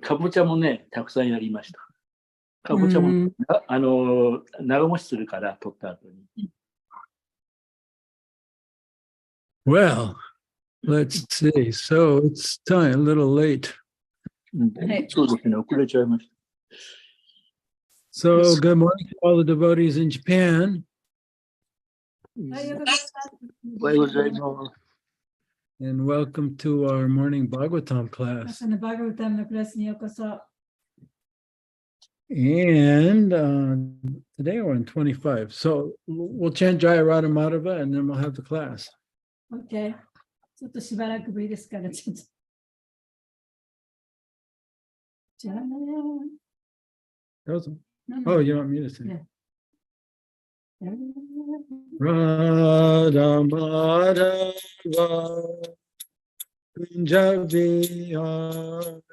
かぼちゃもね、たくさんやりました。かぼちゃも、長持ちするから、取った後に。Well, let's see. So it's time, a little late. そうですね、遅れちゃいました。So good morning to all the devotees in Japan. おはようございます。And welcome to our morning Bhagavatam class. And today we're on 25. So we'll chant Jaya Radha Madhava and then we'll have the class. Okay. ちょっとしばらくぶりですから、ちょっと。じゃあね。Oh, you want me to sing? Yeah. Radha Madhava Kunjabi Hari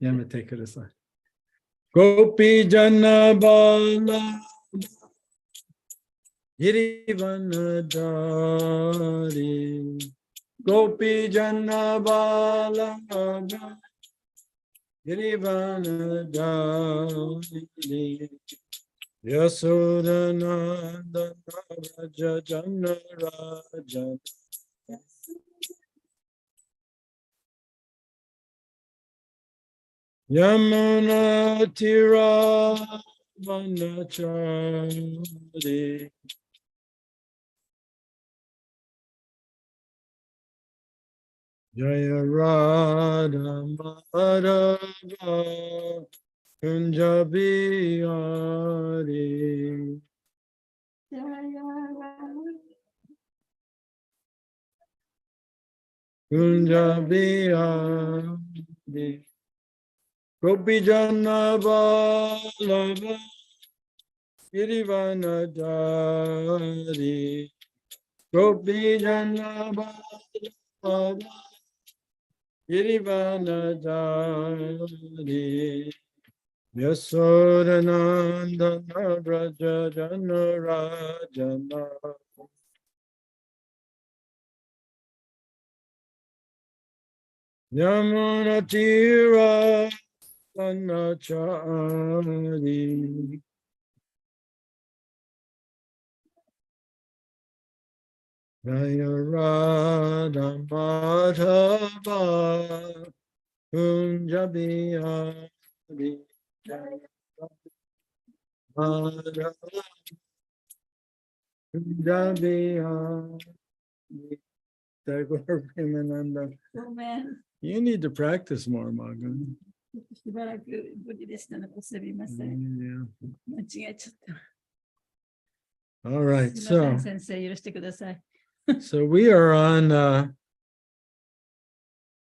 Yamate Kudasai. Gopi Jana Bala Girivanadari Gopi Jana Bala Girivanadari Yasodhananda Raja Jana Raja Yamuna Tira Vanachari Jaya Radha Madhava Kunjabi Hari Kunjabi Hari Gopi Jana Vallabha Girivanadari Gopi Jana Vallabha Girivanadari Yasodhanandana Raja Jana Rajana Yamuna Tira Vanachari Jaya Radha Madhava Kunjabi Hari Jaya Madhava Kunjabi Hari Tagore Premananda. Oh, man. You need to practice more, Magan. しばらくぶりでしたので、すみません。間違えちゃった。 All right, すみません、 so 先生、許してください。 so we are on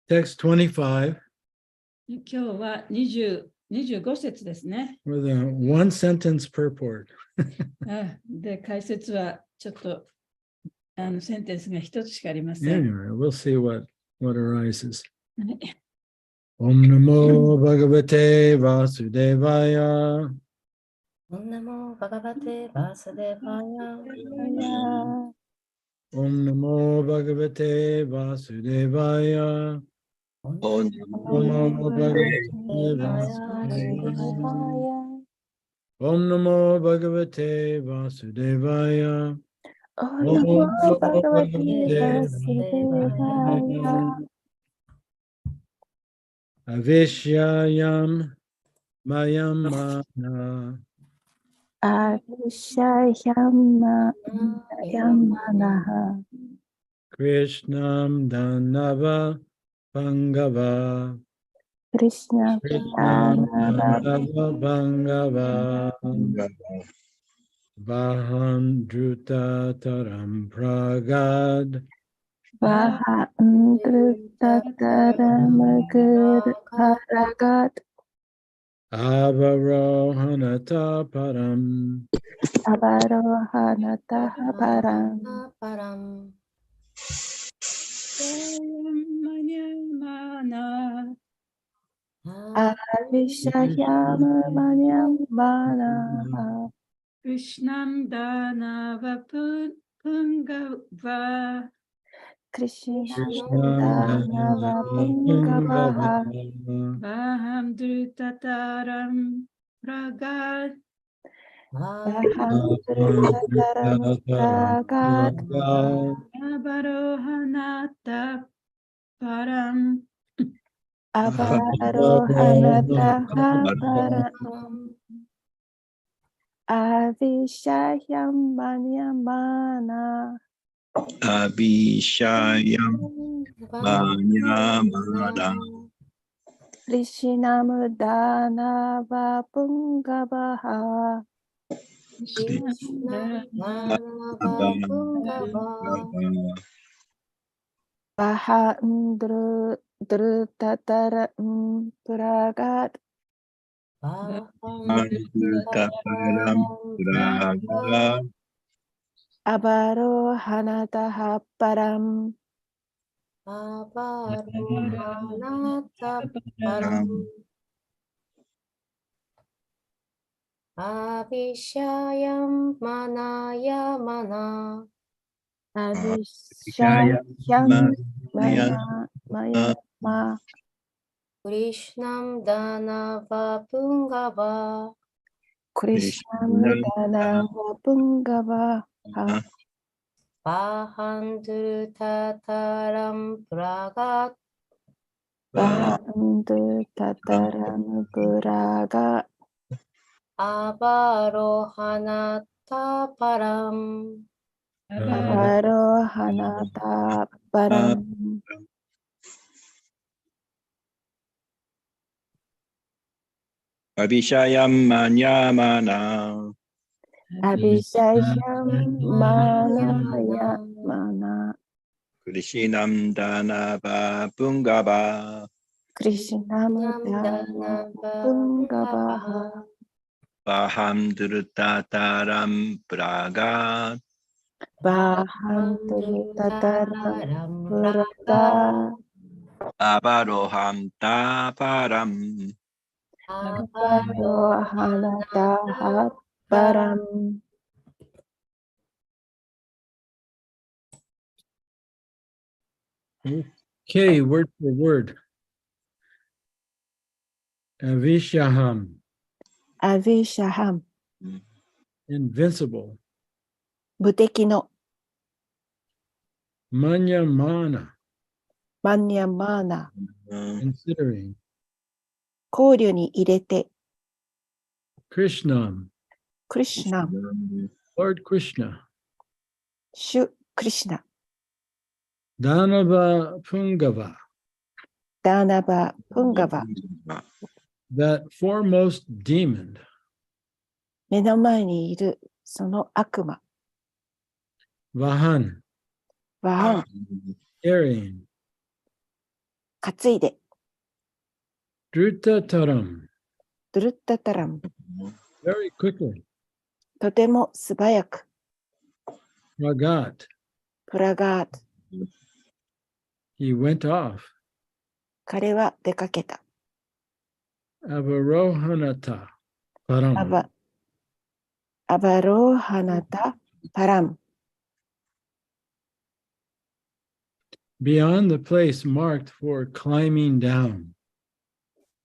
text 25今日は25節ですね。with a one sentence purport. で、解説はちょっとセンテンスが一つしかありません。 Anyway, we'll see what arises. はい。 Om Namo Bhagavate Vasudevaya. Om Namo Bhagavate Vasudevaya. Om Namo Bhagavate Vasudevaya. Om Namo Bhagavate Vasudevaya. Om Namo Bhagavate Vasudevaya. Om Namo Bhagavate Vasudevaya. Avishyayam Mayam Mana Avishayamanaha. Krishnam Dhanava Bhangava Krishna Dhanava Bhangava Vaham Druta Taram Pragad Vahandrutataramagaragat Avarohanata Param Avarohanataha param. アビシャヒャムマニャンバナハ Krishnam Danava Pungava クリシナダナバプンガバハ Baham Drutataram Pragat バハンプルタタラムプラガー Avarohanata Param アバロハナタハパラアビシャヒャンマニャンバナ Abhishayam Vanyamana クリシナムダナバプンガバハ バハンドルタタランプラガー Adutaparam Praga アバロハナタハパラム Abhishayam manaya mana アビシャヒャンマヤマヤマ Krishnam danava pungava クリシナムダナバプンガバハ Bahandrutataram pragat バハンドタタラムプラガ Avarohanata param アバロハナタパラム Abhishayam Manyamana アビシャヒャンマナヤマナ Krishinam Danava Pungava クリシナムダナバプンガバハ Baham Drutataram Praga バハンドルタタラムプラガ Avaroham Taparam バロハナタハパラム Okay, word for word. Avishaham, アビシャハン invincible. 無敵の Manyamana, マンニャマーナ considering. 考慮に入れて Krishnam, クリシナ Lord Krishna. シュクリシナ Danava Pungava, ダーナバプンガバ that foremost demon. 目の前にいるその悪魔 Vahan, ワハン carrying. 担いで Drutataram, ドゥルッタタラム very quickly. とても素早く Ragat, プラガート he went off. 彼は出かけた Avarohanata, ア param. バアバローハナタパラム Beyond the place marked for climbing down.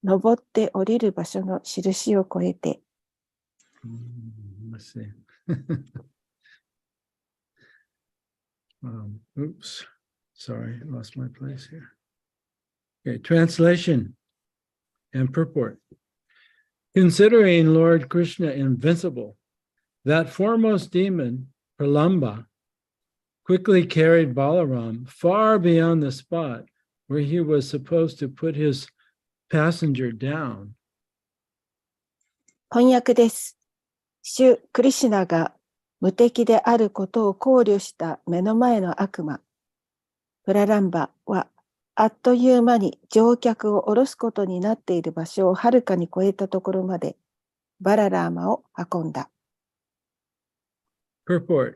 登って降りる場所の印を越えて Let's see. Oops. Sorry, lost my place here. Okay, translation and purport. Considering Lord Krishna invincible, that foremost demon, Pralamba, quickly carried Balaram far beyond the spot where he was supposed to put his passenger down. 翻訳です。主クリシュナが無敵であることを考慮した目の前の悪魔、プラランバはあっという間に乗客を降ろすことになっている場所をはるかに超えたところまでバララーマを運んだ。Purport.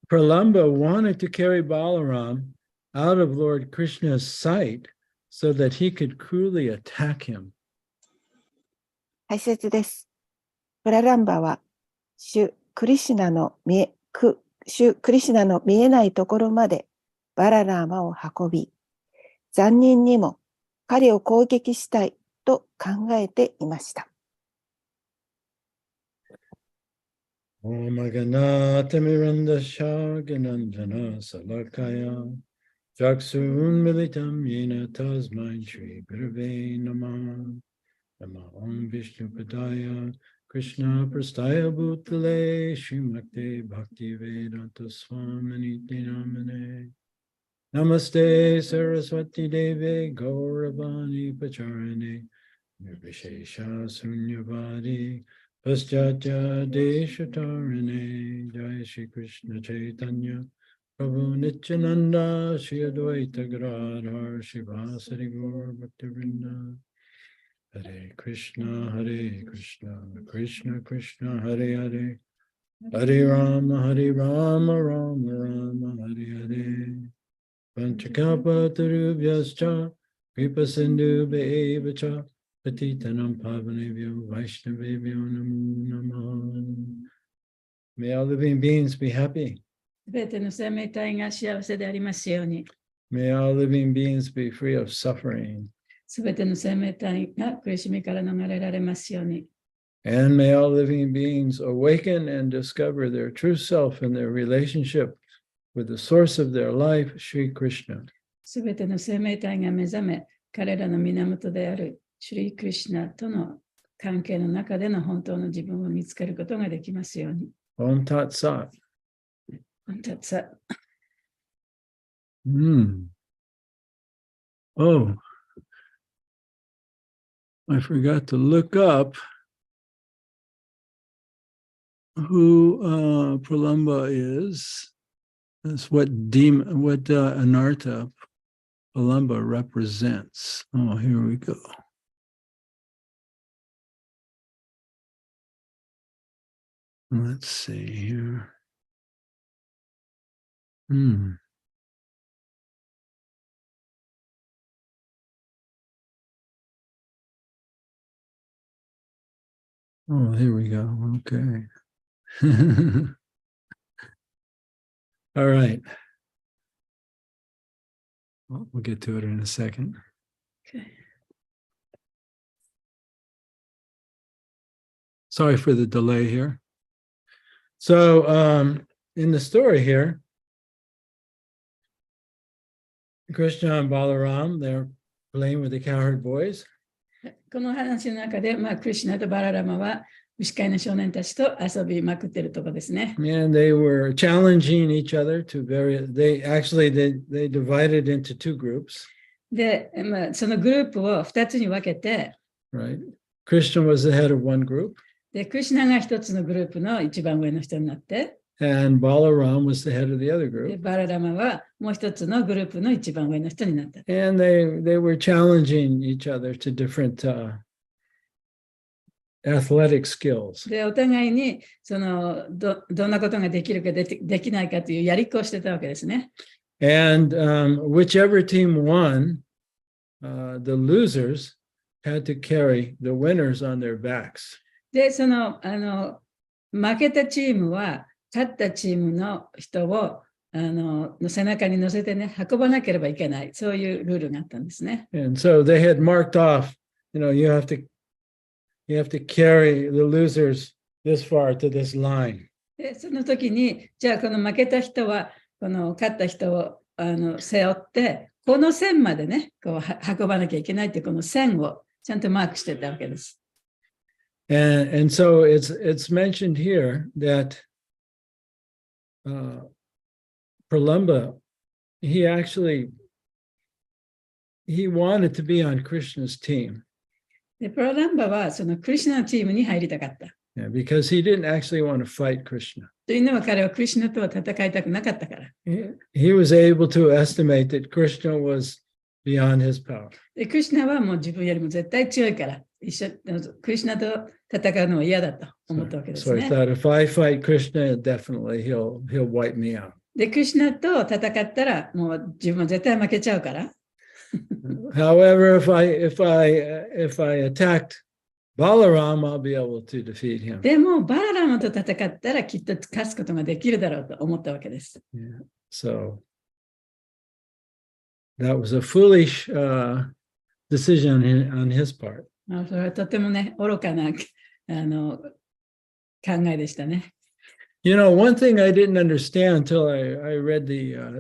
Pralamba wanted to carry Balaram out of Lord Krishna's sight so that he could cruelly attack him. 解説です。プラランバは、主クリシュナの見えないところまでバララーマを運び、残忍にも彼を攻撃したいと考えていました。Om Agana Tamiranda Shaganandana Salakaya Jaksun Militam Yena Tasmai Shri Gurave Namah Nama Om Vishnu Padaya Krishna Prastaya Bhutale Srimakte Bhakti Vedanta Swaminiti Namane Namaste Saraswati Deve Gauravani Pacharane Nirvishesha Sunyavadi Paschatya Deshatarane Jai Shri Krishna Chaitanya Prabhu Nityananda Shri Advaita Gadadhar Shivasari Gaur Bhaktivinoda Hare Krishna Krishna Krishna Hare Hare Hare Rama Rama Rama Hare Hare Panchakapa Tarubhyascha Kripa Sindhu Bevacha Patitanam Pavanebhyo Vaishnavebhyo Namo Namaha. May all living beings be happy. すべての生命体が幸せでありますように。 May all living beings be free of suffering. すべての生命体が苦しみから逃れられますように。 And may all living beings awaken and discover their true self and their relationship with the source of their life, Sri Krishna. すべての生命体が目覚め、彼らの源であるシュリー・クリシュナとの関係の中での本当の自分を見つけることができますように。 Om Tat Sat. 本当さ。 Oh, I forgot to look up who Pralamba is. That's what Anartha Pralamba represents. Oh, here we go. Let's see here. Oh, here we go. Okay. All right. Well, we'll get to it in a second. Okay. Sorry for the delay here. So in the story here, Krishna and Balaram, they're playing with the cowherd boys. この話の中で、クリシュナとバララマは牛飼いの少年たちと遊びまくってるところですね。And they were challenging each other to they divided into two groups. で、そのグループを2つに分けて、Right. Krishna was the head of one group. で、クリシュナが1つのグループの一番上の人になって、And Balaram was the head of the other で group. バララマはもう1つのグループの一番上の人になった。 And they were challenging each other to different athletic skills. で、お互いにどんなことができるかできないかというやりっこをしてたわけですね。And whichever team won, the losers had to carry the winners on their backs. で、負けたチームは勝ったチームの人をの背中に乗せてね、運ばなければいけない。そういうルールがあったんですね。And so they had marked off, you have to carry the losers this far to this line. で、その時に、じゃあこの負けた人は、この勝った人を背負って、この線までね、こう運ばなきゃいけないって、この線をちゃんとマークしてたわけです。And so it's mentioned here that Pralamba, he wanted to be on Krishna's team. で、プラランバはそのクリシュナのチームに入りたかった。Yeah, because he didn't actually want to fight Krishna. というのは彼はクリシュナとは戦いたくなかったから。He was able to estimate that Krishna was beyond his power. で、クリシュナはもう自分よりも絶対強いから、クリシュナと戦うのは嫌だと思ったわけです So I ね。thought if I fight Krishna, definitely he'll wipe me out. で、クリシュナと戦ったら、もう自分は絶対負けちゃうから。However, if I attacked Balaram, I'll be able to defeat him. でも、バララマと戦ったらきっと勝つことができるだろうと思ったわけです。Yeah. So that was a foolish decision on his part. それはとてもね、愚かな考えでしたね。You know, one thing I didn't understand until I read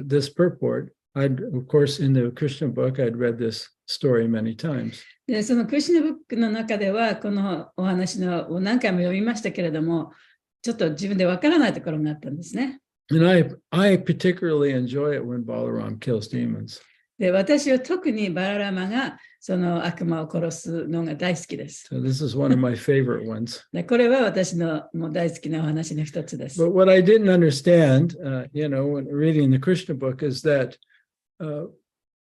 this purport. Of course, in the Krishna book, I'd read this story many times. で、そのクリシュナブックの中では、このお話を何回も読みましたけれども、ちょっと自分でわからないところがあったんですね。And I particularly enjoy it when Balaram kills demons. で、私は特にバララマがその悪魔を殺すのが大好きです。So this is one of my favorite ones. で、これは私のもう大好きなお話の一つです。But what I didn't understand, when reading the Krishna book, is that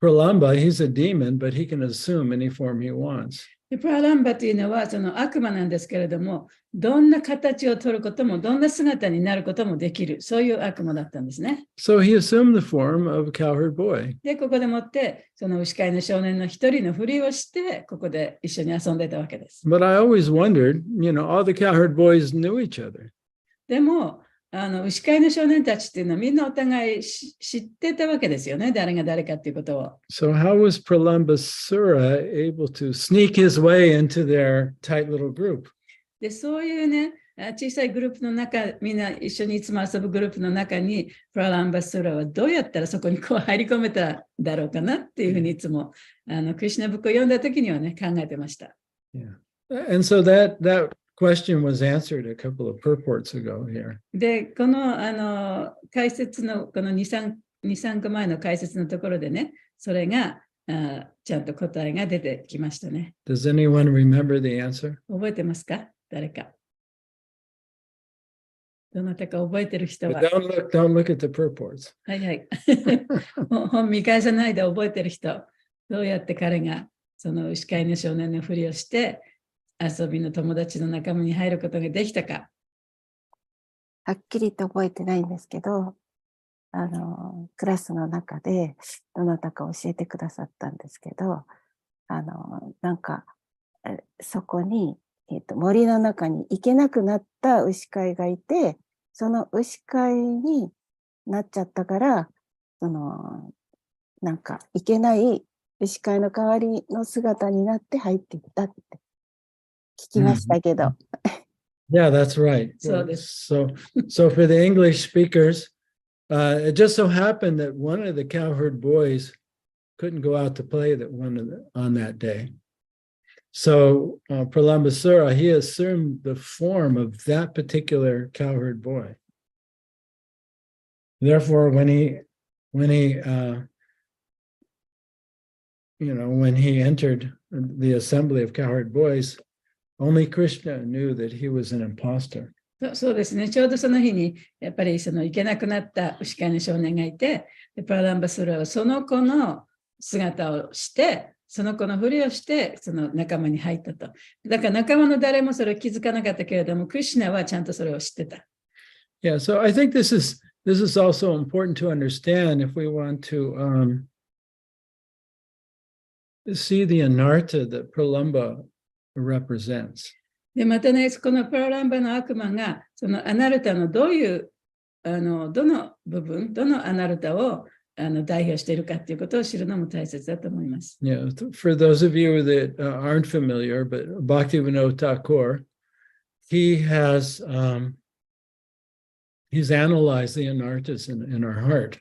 Pralamba, he's a demon, but he can assume any form he wants. でプラランバというのはその悪魔なんですけれども、どんな形を取ることも、どんな姿になることもできる、そういう悪魔だったんですね。So he assumed the form of a cowherd boy. で、ここでもって、その牛飼いの少年の一人のふりをして、ここで一緒に遊んでたわけです。But I always wondered, all the cowherd boys knew each other. でも、牛飼いの少年たちっていうのはみんなお互い知ってたわけですよね。誰が誰かっていうことを。So how was Pralambasura able to sneak his way into their tight little group? で、そういうね、小さいグループの中、みんな一緒にいつも遊ぶグループの中に、プラランバスラはどうやったらそこにこう入り込めただろうかなっていうふうにいつもクリシュナブックを読んだときにはね、考えてました。Yeah. And so that question was answered a couple of purports ago here. で、この解説のこの2、3個前の解説のところでね、それがちゃんと答えが出てきましたね。Does anyone remember the answer? 覚えてますか？誰か。どなたか覚えてる人は。But don't look at the purports. はいはい。本見返さないで覚えてる人。どうやって彼がその牛飼いの少年のふりをして遊びの友達の仲間に入ることができたか。はっきりと覚えてないんですけど、クラスの中でどなたか教えてくださったんですけど、なんかそこに、森の中に行けなくなった牛飼いがいて、その牛飼いになっちゃったから、なんか行けない牛飼いの代わりの姿になって入っていったって聞きましたけど。Yeah, that's right. So for the English speakers, it just so happened that one of the cowherd boys couldn't go out to play on that day. So Pralambasura, he assumed the form of that particular cowherd boy. Therefore, when he entered the assembly of cowherd boys, only Krishna knew that he was an imposter. そうですね。ちょうどその日に、やっぱり行けなくなった牛飼いの少年がいて、プラランバスラはその子の姿をして、その子のふりをして、その仲間に入ったと。だから仲間の誰もそれを気づかなかったけれども、クリシュナはちゃんとそれを知ってた。Yeah, so I think this is also important to understand if we want to see the anartha that Pralamba represents. で、またね、このプラランバの悪魔が、そのアナルタのどういう、どの部分、どのアナルタを代表しているかということを知るのも大切だと思います。Yeah, for those of you that aren't familiar, but Bhaktivinoda Thakur, he's analyzed the anarthas in our heart.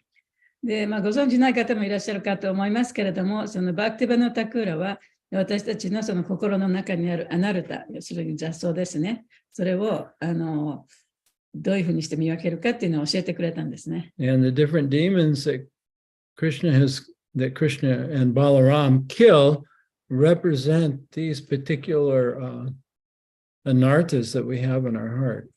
で、ご存知ない方もいらっしゃるかと思いますけれども、そのバクティバノタクーラは、私たちのその心の中にあるアナルタ、要するに雑草ですね。それをどういうふうにして見分けるかっていうのを教えてくれたんですね。And the different demons that Krishna and Balaram kill represent these particular anarthas that we have in our heart.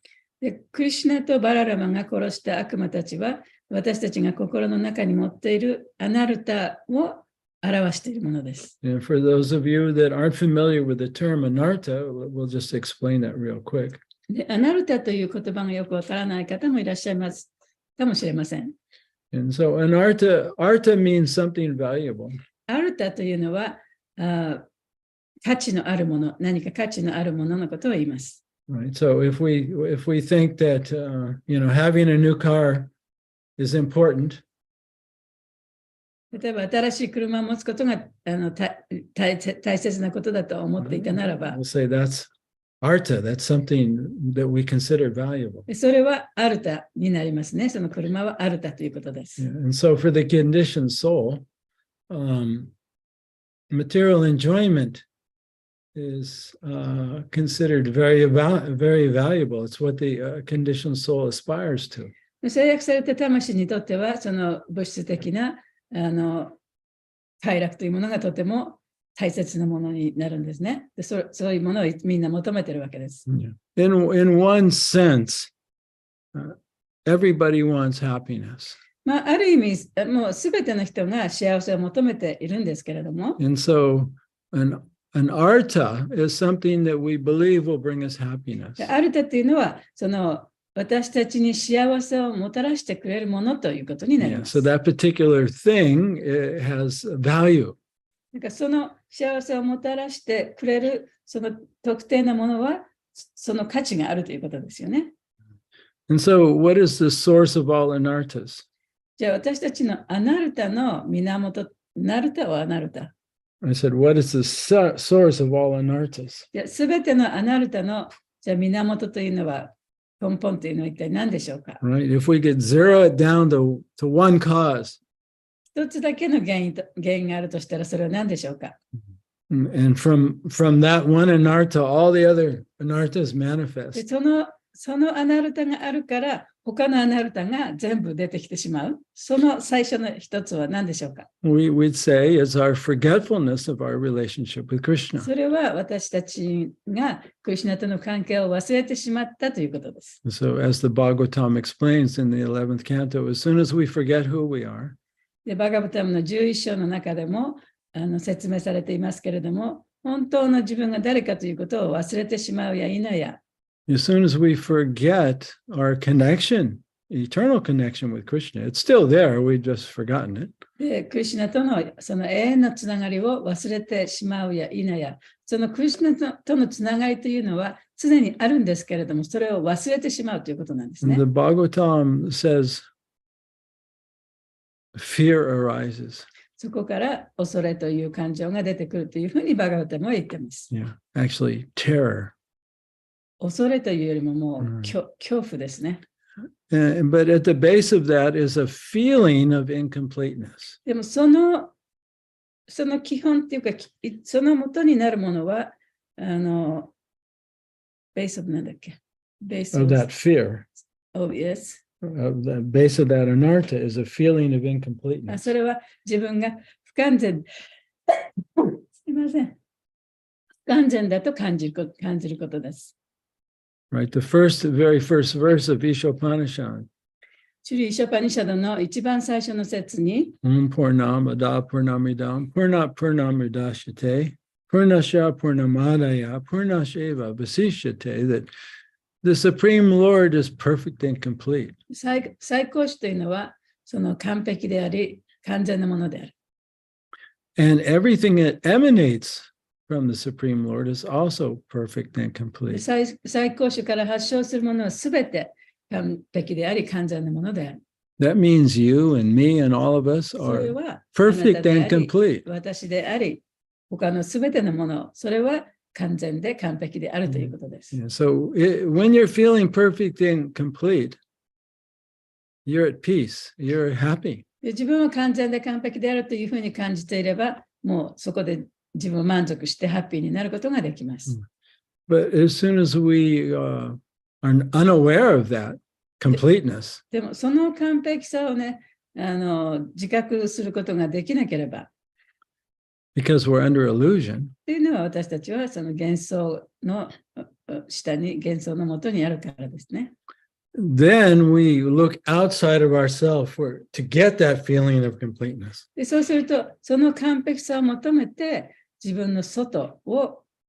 で、クリシュナとバララマが殺した悪魔たちは、私たちが心の中に持っているアナルタを表しているものです。And for those of you that aren't familiar with the term anartha, we'll just explain that real quick. で、アナルタという言葉がよくわからない方もいらっしゃいますかもしれません。And so anartha means something valuable. アルタというのは価値のあるもの、何か価値のあるもののことを言います。Right. So if we think that having a new car is important, 例えば新しい車を持つことが大切なことだと思っていたならば、 we'll say that's arta. That's something that we consider valuable. それはアルタになりますね。その車はアルタということです。Yeah. And so for the conditioned soul, material enjoyment is considered very valuable. It's what the conditioned soul aspires to. 制約された魂にとっては、その物質的な快楽というものがとても大切なものになるんですね。でそういうものをみんな求めてるわけです。Yeah. In one sense, everybody wants happiness. まあ、ある意味、もうすべての人が幸せを求めているんですけれども、 And so an arta is something that we believe will bring us happiness. アルタというのは、その私たちに幸せをもたらしてくれるものということになり Yeah. ます。 So that particular thing has value. だからその幸せをもたらしてくれるその特定なものはその価値があるということですよね。And so what is the source of all anartas? じゃあ私たちのアナルタの源、ナルタはアナルタ。I said, what is the source of all anartas? じゃあすべてのアナルタのじゃあ源というのは根本というのは一体何でしょうか。 Right? If we could zero it down to one cause, 一つだけの原因があるとしたらそれは何でしょうか。 and from that one anarta, all the other anartas で manifest. そのアナルタがあるから他のアナルタが全部出てきてしまう。その最初の一つは何でしょうか。 We'd say it's our forgetfulness of our relationship with Krishna. それは私たちがクリシュナとの関係を忘れてしまったということです。 So as the Bhagavatam explains in the 11th canto, as soon as we forget who we are, でバガバタムの11章の中でも説明されていますけれども、本当の自分が誰かということを忘れてしまうや否や、 as soon as we forget our connection, eternal connection with Krishna, it's still there, we've just forgotten it. でクリシュナとのその永遠のつながりを忘れてしまうや否や、そのクリシュナとのつながりというのは常にあるんですけれども、それを忘れてしまうということなんですね。 The Bhagavatam says, fear arises. そこから恐れという感情が出てくるというふうにバガバタムは言っています。 Yeah, actually, terror. 恐れというよりももう、うん恐怖ですね。 But at the base of that is a feeling of incompleteness. でもその基本っていうか、その元になるものは、ベースオブなんだっけ？ベース Of that fear, yes. of the base of that anarta is a feeling of incompleteness. それは自分が不完全、すみません。不完全だと感じることです。 Right, the very first verse of Ishopanishad. シュリー・ショパニシャドの一番最初の説に、 Purnamada Purnamidam Purnat Purnamidashite Purnasya Purnamadaya Purnasheva Vasishyate, that the Supreme Lord is perfect and complete. 最高種というのは、その完璧であり、完全なものである。 And everything that emanates from the Supreme Lord is also perfect and で complete. 最高種から発祥するものはすべて完璧であり、完全なものである。 That means you and me and all of us それ are は perfect あ and なたであり complete. 私であり、他のすべてのもの、それは完全で完璧であるということです。 Yeah, so when you're feeling perfect and complete, you're at peace, you're happy. で自分は完全で完璧であるというふうに感じていれば、もうそこで自分を満足してハッピーになることができます。 But as soon as we are unaware of that completeness, でもその完璧さをね、自覚することができなければ、 because we're under illusion, というのは私たちはその幻想の下に、幻想のもとにあるからですね。 then we look outside of ourselves to get that feeling of completeness. でそうすると、その完璧さを求めて、自分の外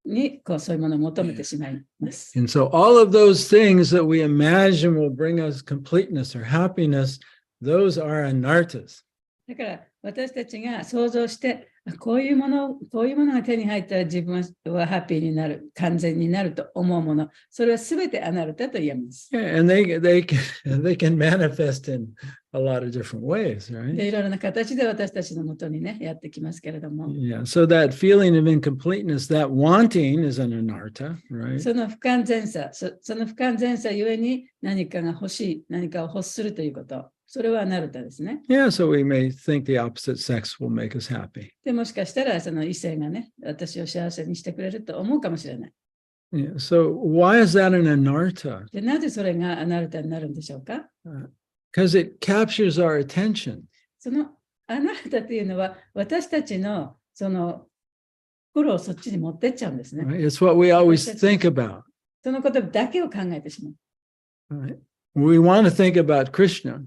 にそういうものを求めてしまいます。 And so all of those things that we imagine will bring us completeness or happiness, those are anartas. だから私たちが想像してこういうものが手に入ったら自分はハッピーになる、完全になると思うもの、それはすべてアナルタと言えます。Yeah, and they can manifest in a lot of different ways, で、 right? いろいろな形で私たちのもとにね、やってきますけれども、 Yeah, so that feeling of incompleteness, that wanting is an anartha, right? その不完全さ、その不完全さゆえに何かが欲しい、何かを欲するということ、それはアナルタですね。 Yeah, so we may think the opposite sex will make us happy. でもしかしたらその異性がね、私を幸せにしてくれると思うかもしれない。 Yeah, so why is that an anartha? で、なぜそれがアナルタになるんでしょうか。 Because it captures our attention. そのアナルタというのは私たちのその心をそっちに持ってっちゃうんですね。 Right? It's what we always think about. そのことだけを考えてしまう。 Right? We want to think about Krishna.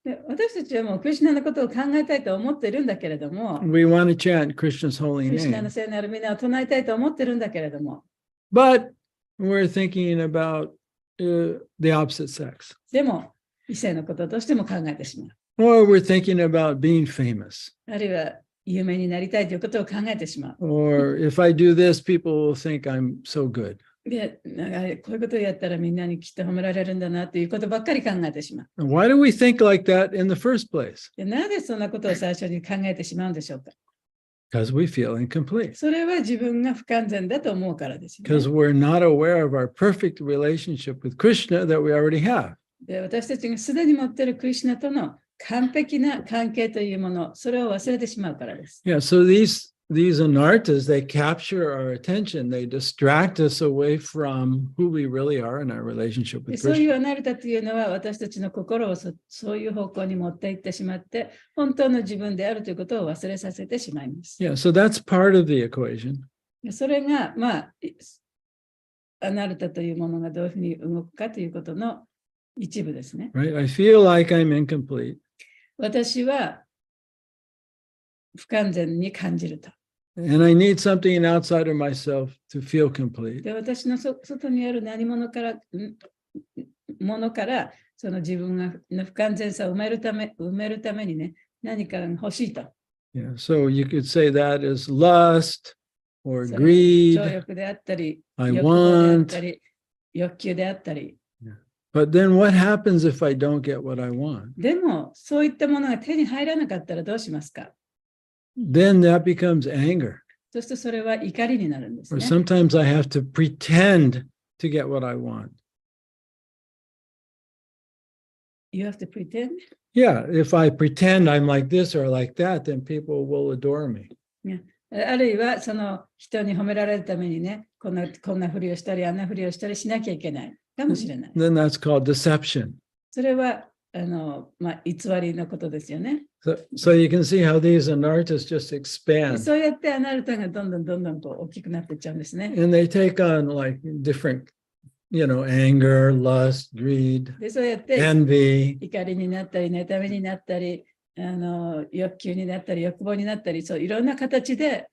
で、私たちはもうクリシュナのことを考えたいと思っているんだけれども、 We want to chant Krishna's holy クリシュナ name. の聖なる皆を唱えたいと思っているんだけれども、 But we're thinking about the opposite sex. でも異性のこととしても考えてしまう。 Or we're thinking about being famous. あるいは有名になりたいということを考えてしまう。 Or if I do this, people will think I'm so good. で、なんかこういうことをやったらみんなにきっと褒められるんだなということばっかり考えてしまう。 And why do we think like that in the first place? で、なぜそんなことを最初に考えてしまうんでしょうか。 Because we feel incomplete. それは自分が不完全だと思うからですよ Because ね。 we're not aware of our perfect relationship with Krishna that we already have. で、私たちがすでに持っているクリシュナとの完璧な関係というもの、それを忘れてしまうからです。 Yeah, so these anarthas, they capture our attention. They distract us away from who we really are in our relationship で with そういう Krishna. アナルタというのは私たちの心をそういう方向に持っていってしまって、本当の自分であるということを忘れさせてしまいます。 Yeah, so that's part of the equation. でそれが、まあ、アナルタというものがどういうふうに動くかということの一部ですね。 Right? I feel like I'm incomplete. 私は不完全に感じると。 And I need something outside of myself to feel complete. で、私の外にある何者から、その自分の不完全さを埋めるためにね、何かが欲しいと。 Yeah, so you could say that is lust or それ greed. 情欲であったり、 I 欲望であっ want. たり、欲求であったり。 But then what happens if I don't get what I want? でも、そういったものが手に入らなかったらどうしますか。 Then that becomes anger. そしてそれは怒りになるんです Or ね。 sometimes I have to pretend to get what I want. You have to pretend? Yeah, if I pretend I'm like this or like that, then people will adore me. あるいは、その人に褒められるためにね、こんなふりをしたり、あんなふりをしたりしなきゃいけないかもしれない。 Then that's called deception. それは、偽りのことですよね。 So you can see how these anarthas just で expand そうやってアナルタがどんどんこう大きくなっていっちゃうんですね。 and they take on like different, anger, lust, greed, で、そうやって envy. 怒りになったり、妬みになったり、欲求になったり、欲望になったり、そういろんな形で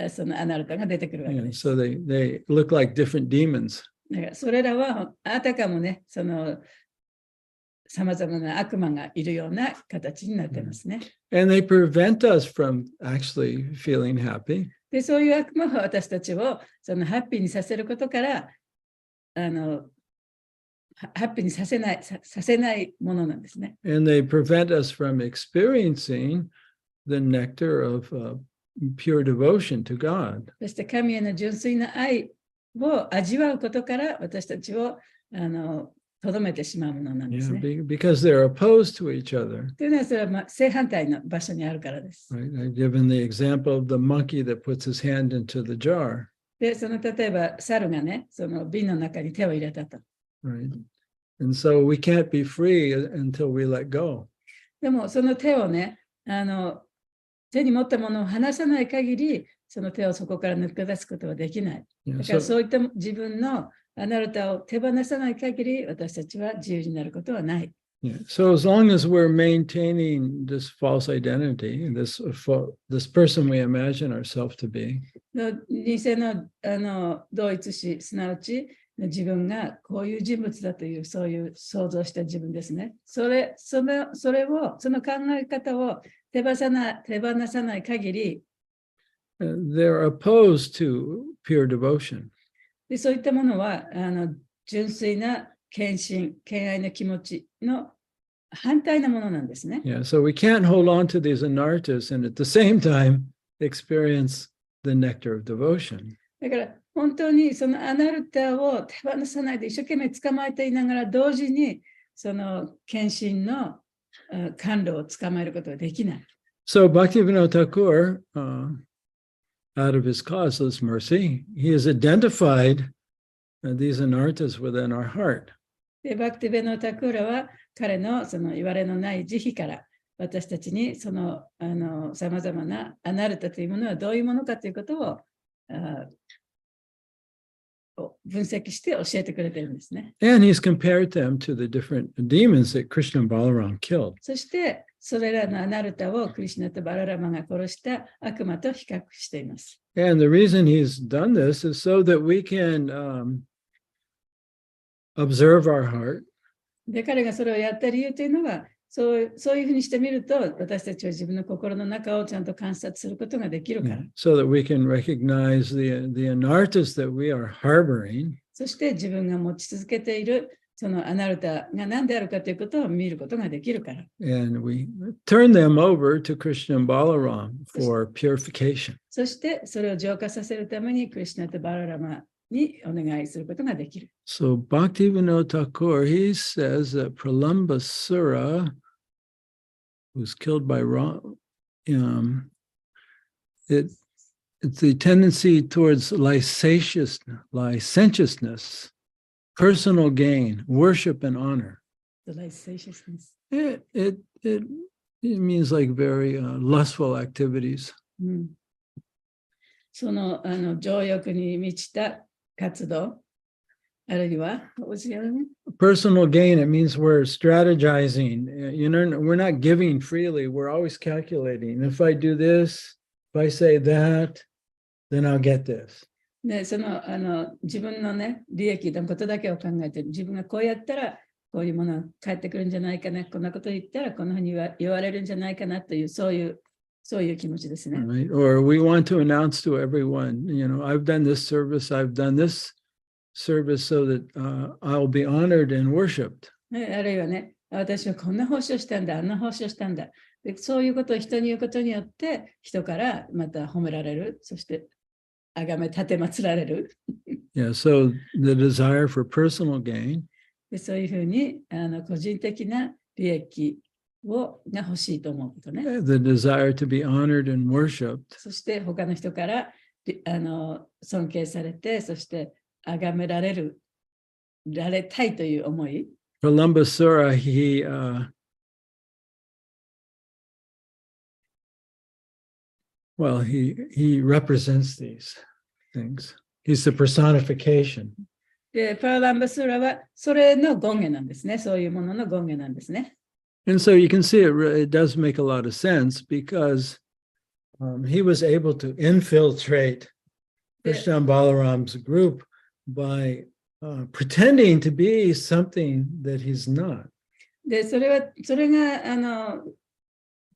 そのアナルタが出てくるわけ Yeah, です。 so they look like different demons. だからそれらはあたかもね、そのさまざまな悪魔がいるような形になってますね。 And they prevent us from actually feeling happy. で、そういう悪魔は私たちをそのハッピーにさせることから、ハッピーにさせないものなんですね。 And they prevent us from experiencing the nectar of pure devotion to God. そして神への純粋な愛を味わうことから私たちをとどめてしまうものなんです Yeah, ね。 because they're opposed to each other. というのはそれは正反対の場所にあるからです。 Right? I've given the example of the monkey that puts his hand into the jar. で、例えば猿がね、その瓶の中に手を入れたと。 Right? And so we can't be free until we let go. でもその手をね、手に持ったものを離さない限り、その手をそこから抜け出すことはできない。 Yeah, だから so, そういった自分のアナルタを手放さない限り、私たちは自由になることはない。yeah. So as long as we're maintaining this false identity, this person we imagine ourselves to be, 偽の同一視、すなわち自分がこういう人物だという、そういう想像した自分ですね。その考え方を手放さない限り、they're opposed to pure devotion. でそういったものは純粋な献身、敬愛の気持ちの反対なものなんですね。Yeah, so we can't hold on to these anartas and at the same time experience the nectar of devotion. だから本当にそのアナルタを手放さないで一生懸命捕まえていながら同時にその献身の甘露を捕まえることができない。So Bhaktivinoda Thakur, out of his causeless mercy, he has identified these anartas within our heart. でバクティベノタクーラは彼のその言われのない慈悲から私たちにそのさまざまなアナルタというものはどういうものかということを分析して教えてくれてるんですね。And he's compared them to the different demons that Krishna and Balaram killed. そしてそれらのアナルタをクリシュナとバララマが殺した悪魔と比較しています。And the reason he's done this is so that we can observe our heart. で、彼がそれをやった理由というのは、そういうふうにしてみると、私たちは自分の心の中をちゃんと観察することができるから。So that we can recognize the anartas that we are harboring. そして自分が持ち続けているそのアナルタが何であるかということを見ることができるから。And we turn them over to Krishna and Balaram for purification. そしてそれを浄化させるためにクリシュナとバララマにお願いすることができる。So Bhaktivinoda Thakur, he says that Pralambasura, who's killed by it's the tendency towards licentiousness, personal gain, worship and honor. The licentiousness. It means like very lustful activities. その情欲に満ちた活動、あるいは、personal gain, it means we're strategizing. You know, we're not giving freely. We're always calculating. If I do this, if I say that, then I'll get this. で、その自分のね、利益のことだけを考えて、自分がこうやったら、こういうものが返ってくるんじゃないかな、こんなこと言ったら、こんなふうに言われるんじゃないかなという、そういう気持ちですね。Right? Or we want to announce to everyone, you know, I've done this service, I've done this service so that I'll be honored and worshipped. あるいはね、私はこんな奉仕をしたんだ、あんな奉仕をしたんだ。でそういうことを人に言うことによって、人からまた褒められる、そして崇め立てまつられる。Yeah, so the desire for personal gain. でそういうふうに個人的な利益が欲しいと思うことね。The desire to be honored and worshipped. そして他の人から尊敬されて、そして崇められたいという思い。Pralambasura, he represents these things. He's the personification. で、パラランバスーラはそれの権下なんですね。そういうものの権下なんですね。And so you can see it does make a lot of sense because he was able to infiltrate Krishna and Balaram's group by pretending to be something that he's not. で、それが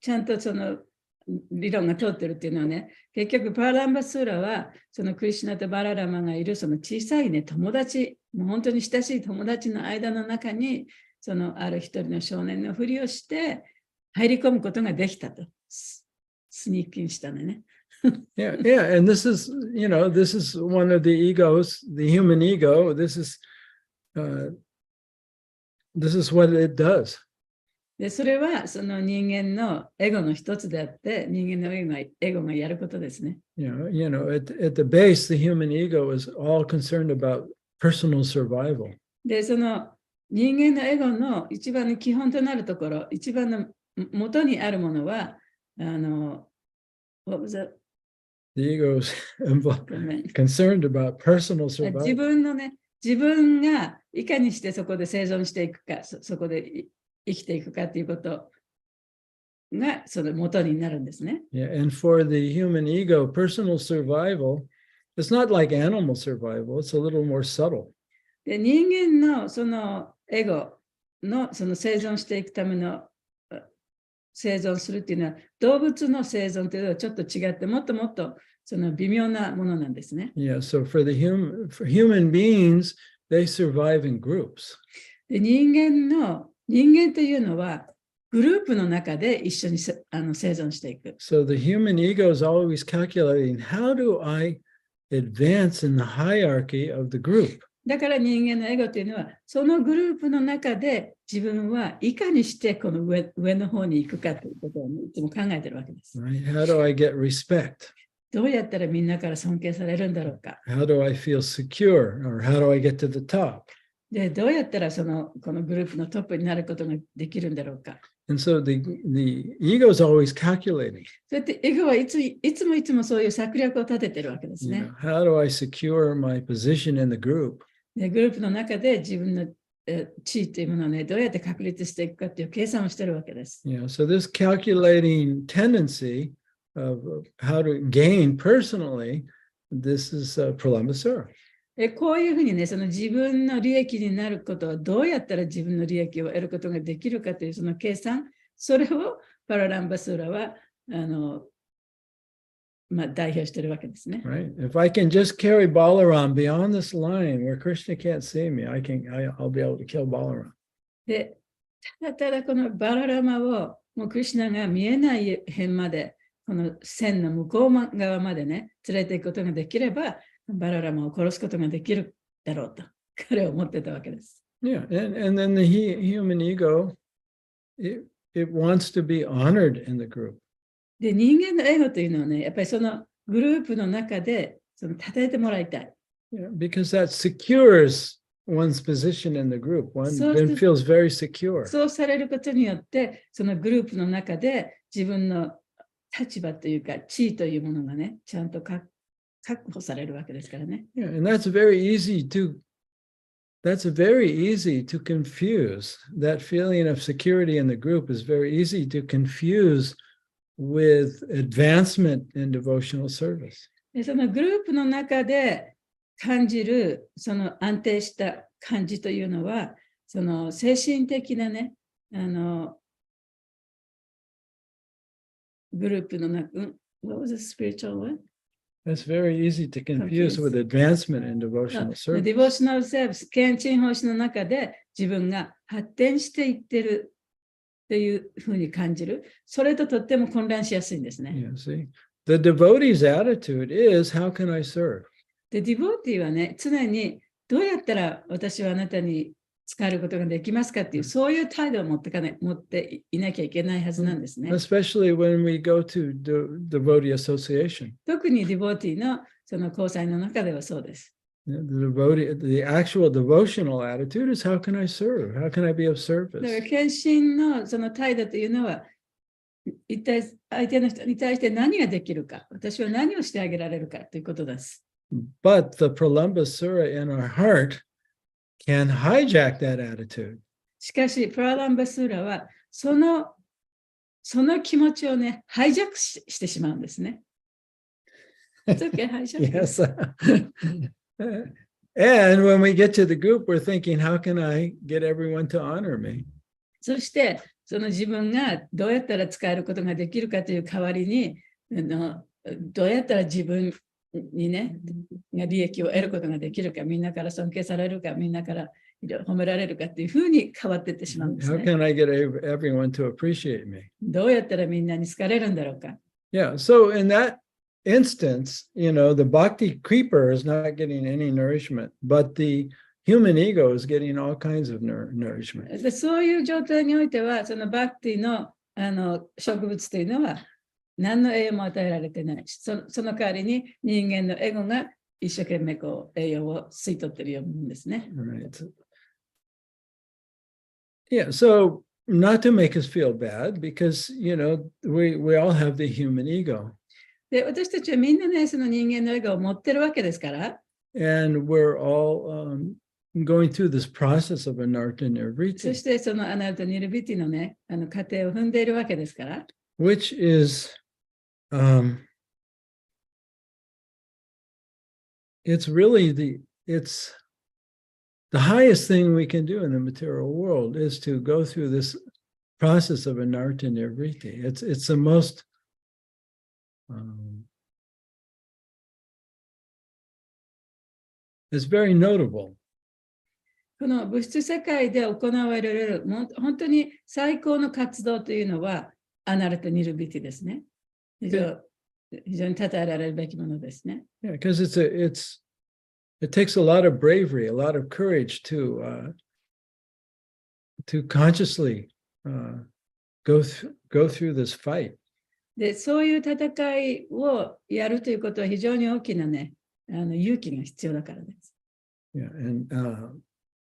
ちゃんとその理論が通ってるっていうのはね、結局パーランバスーラはそのクリシュナとバララマがいるその小さいね友達、もう本当に親しい友達の間の中にそのある一人の少年のふりをして入り込むことができたと。スニーキンしたのね。Yeah, and this is one of the egos, the human ego. This is what it does. で、それはその人間のエゴの一つであって、人間のエゴがやることですね。You know, at the base, the human ego is all concerned about personal survival. で、その人間のエゴの一番の基本となるところ、一番の元にあるものは、what was that? The ego is concerned about personal survival. 自分がいかにしてそこで生存していくか、そこで生きていくかということがその元になるんですね。Yeah, and for the human ego, personal survival, it's not like animal survival, it's a little more subtle. で、人間のそのエゴのその生存していくための生存するっていうのは動物の生存というのはちょっと違ってもっともっとその微妙なものなんですね。Yeah, so for human beings, they survive in groups. で人間というのはグループの中で一緒に生存していく。So the human ego is always calculating, how do I advance in the hierarchy of the group? だから人間のエゴというのは、そのグループの中で自分はいかにしてこの上の方に行くかということをいつも考えているわけです。Right? How do I get respect? どうやったらみんなから尊敬されるんだろうか。How do I feel secure? Or how do I get to the top? で、どうやったらこのグループのトップになることができるんだろうか。And so the ego is always calculating. そうやってエゴはいつもそういう策略を立てているわけです You ね know,。how do I secure my position in the group? で、グループの中で自分の地位というものをね、どうやって確立していくかっていう計算をしているわけです。You know, so this calculating tendency of how to gain personally, this is pralambasura. こういうふうにね、その自分の利益になることをどうやったら自分の利益を得ることができるかというその計算、それをパラランバスーラは代表しているわけですね。Right? If I can just carry Balaram beyond this line where Krishna can't see me, I'll be able to kill Balaram. で、ただこのバララマをもうクリシュナが見えない辺まで、この線の向こう側までね、連れていくことができれば、バララマを殺すことができるだろうと彼は思ってたわけです。Yeah, and then the human ego, it wants to be honored in the group. で、人間のエゴというのはね、やっぱりそのグループの中で称えてもらいたい。Yeah, because that secures one's position in the group. One then feels very secure. そうされることによって、そのグループの中で自分の立場というか地位というものがね、ちゃんと確保されるわけですからね。Yeah, and that's very easy to confuse. That feeling of security in the group is very easy to confuse with advancement in devotional service. でそのグループの中で感じるその安定した感じというのは、その精神的なね、グループの中、What was the spiritual one? That's very easy to confuse with advancement in devotional service. ディボーショナルサービス、献身奉仕の中で自分が発展していってるというふうに感じる。それととっても混乱しやすいんですね。Yeah, see? The devotee's attitude is, how can I serve? で、ディボーティーはね、常にどうやったら私はあなたに使えることができますかっていう、そういう態度を持っていなきゃいけないはずなんですね。Especially when we go to devotee association. 特にディボーティーのその交際の中ではそうです。The actual devotional attitude is, how can I serve? How can I be of service? だから献身のその態度というのは、一体相手の人に対して何ができるか、私は何をしてあげられるかということです。But the pralambasura in our heart can hijack that attitude. しかし、プラランバスーラはその気持ちをね、ハイジャックしてしまうんですね。It's okay, hijack. Yes. And when we get to the group, we're thinking, how can I get everyone to honor me? そして、その自分がどうやったら使えることができるかという代わりに、どうやったら自分にね、利益を得ることができるか、みんなから尊敬されるか、みんなから褒められるかっていうふうに変わっていってしまうんです How ね。can I get everyone to appreciate me? どうやったらみんなに好かれるんだろうか。Yeah. So in that instance, the bhakti creeper is not getting any nourishment, but the human ego is getting all kinds of nourishment. でそういう状態においては、そのバクティの植物というのは何の栄養も与えられてないし、その代わりに人間のエゴが一生懸命栄養を吸い取っているようなんですね。Right. Yeah. So not to make us feel bad, because we all have the human ego. で私たちはみんなね、その人間のエゴを持ってるわけですから。And we're all going through this process of anartha nirvriti. そしてそのアナルタニルビティのね、過程を踏んでいるわけですから。Which is, it's really it's the highest thing we can do in the material world is to go through this process of anartha nirvriti. It's the most is very notable. この物質世界で行われる本当に最高の活動というのはアナルタ・ニルビティですね。非常に称えられるべきものですね。Yeah, because it takes a lot of bravery, a lot of courage to consciously go through this fight. で、そういう戦いをやるということは非常に大きなね、勇気が必要だからです。Yeah, and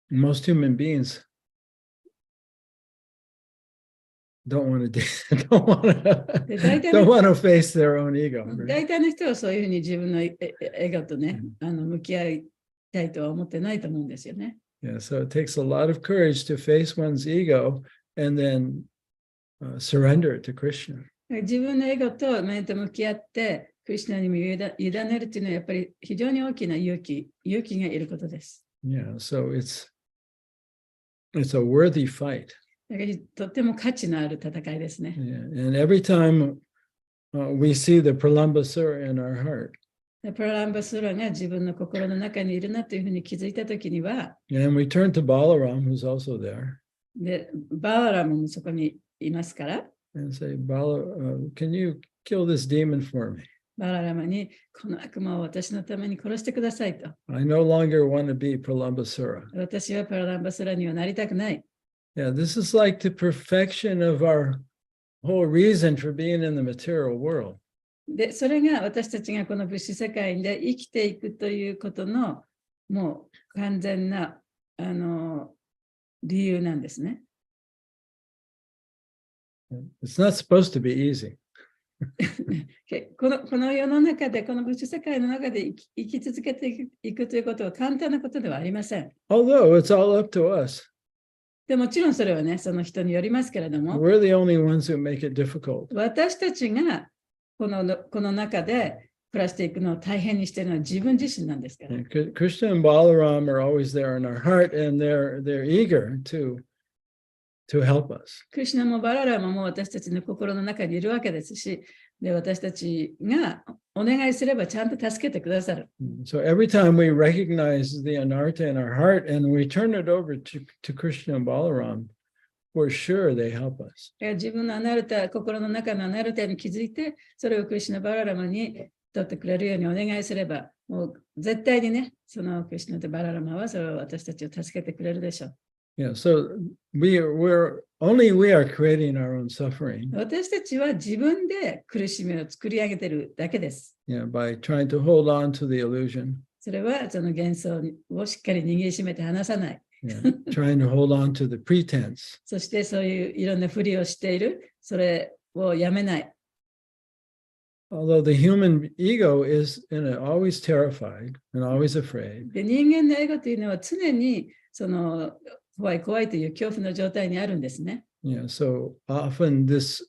most human beings don't want to face their own ego. 大体の人はそういうふうに自分のエゴとね、向き合いたいとは思ってないと思うんですよね。Yeah, so it takes a lot of courage to face one's ego and then surrender it to Krishna. 自分のエゴと面と向き合って、クリシュナにも委ねるというのはやっぱり非常に大きな勇気がいることです。Yeah, so it's a worthy fight. だからとても価値のある戦いですね。Yeah, and every time we see the Pralambasura in our heart, プラランバスラが自分の心の中にいるなというふうに気づいたときには、and we turn to Balaram, who's also there, でバーラムもそこにいますから、and say, Bala, can you kill this demon for me? バーラムにこの悪魔を私のために殺してくださいと。I no longer want to be Pralambasura. 私はプラランバスラにはなりたくない。Yeah, this is like the perfection of our whole reason for being in the material world. で、それが私たちがこの物質世界で生きていくということのもう完全な理由なんですね。It's not supposed to be easy. この世の中で、この物質世界の中で生き続けていくということは簡単なことではありません。Although it's all up to us. でもちろんそれはね、その人によりますけれども、 We're the only ones who make it difficult. 私たちがこの中で暮らしていくのを大変にしているのは自分自身なんですから。Krishna and Balaram are always there in our heart, and they're eager to help us. クリシュナもバララマも私たちの心の中にいるわけですし、で私たちがお願いすればちゃんと助けてくださる。So every time we recognize the anartha in our heart and we turn it over to Krishna and Balaram, we're sure they help us. 自分のアナルタ、心の中のアナルタに気づいて、それをクリシュナ・バララマに取ってくれるようにお願いすれば、もう絶対にね、そのクリシュナとバララマはそれを私たちを助けてくれるでしょう。Yeah, so we are creating our own suffering. 私たちは自分で苦しみを作り上げているだけです。Yeah, by trying to hold on to the illusion. それはその幻想をしっかり握りしめて離さない。Yeah, trying to hold on to the pretense. そしてそういういろんなふりをしている、それをやめない。Although the human ego is always terrified and always afraid. で、人間のエゴというのは常にその怖い怖いという恐怖の状態にあるんですね。Yeah, so often this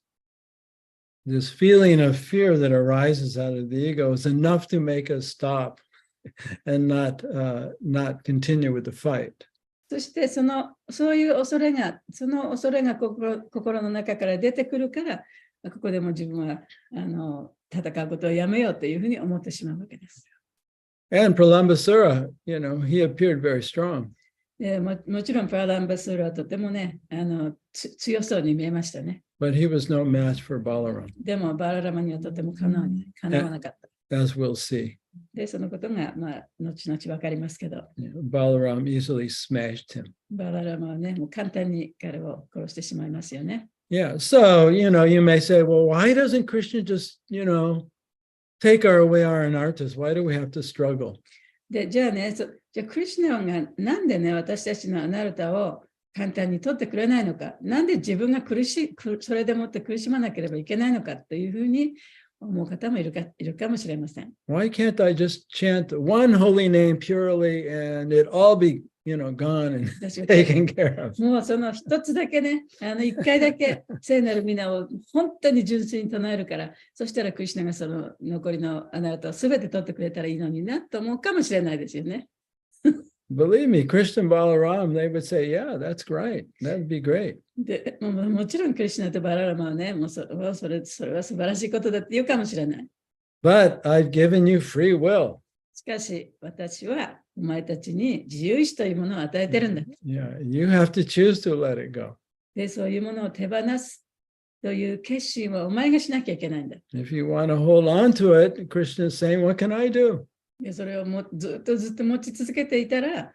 feeling of fear that arises out of the ego is enough to make us stop and not continue with the fight. そしてそういう恐れが心の中から出てくるから、ここでも自分は戦うことをやめようというふうに思ってしまうわけです。And Pralambasura, he appeared very strong. もちろんプラランバスーラはとてもね、強そうに見えましたね。But he was no match for Balaram. でもバララマにはとてもかなわなかった。As we'll see. で、そのことが、後々わかりますけど。Balaram easily smashed him. バララマはね、もう簡単に彼を殺してしまいますよね。Yeah, so, you may say, well, why doesn't Krishna just, take away our anarthas? Why do we have to struggle? で、じゃあクリシュナがなんでね、私たちのアナルタを簡単に取ってくれないのか、なんで自分がそれでもって苦しまなければいけないのかというふうに思う方もいるかもしれません。Why can't I just chant one holy name purely and it all be, gone and taken care of? もうその一つだけね、一回だけ聖なる皆を本当に純粋に唱えるから、そしたらクリシュナがその残りのアナルタをすべて取ってくれたらいいのになと思うかもしれないですよね。Believe me, Krishna and Balaram, they would say, yeah, that's great. That'd be great. でもちろんクリシュナとバララマはね、もうそれは素晴らしいことだって言うかもしれない。But I've given you free will. しかし私はお前たちに自由意志というものを与えてるんだ。Yeah, you have to choose to let it go. で、そういうものを手放すという決心はお前がしなきゃいけないんだ。If you want to hold on to it, Krishna is saying, what can I do? で、それをずっと持ち続けていたら、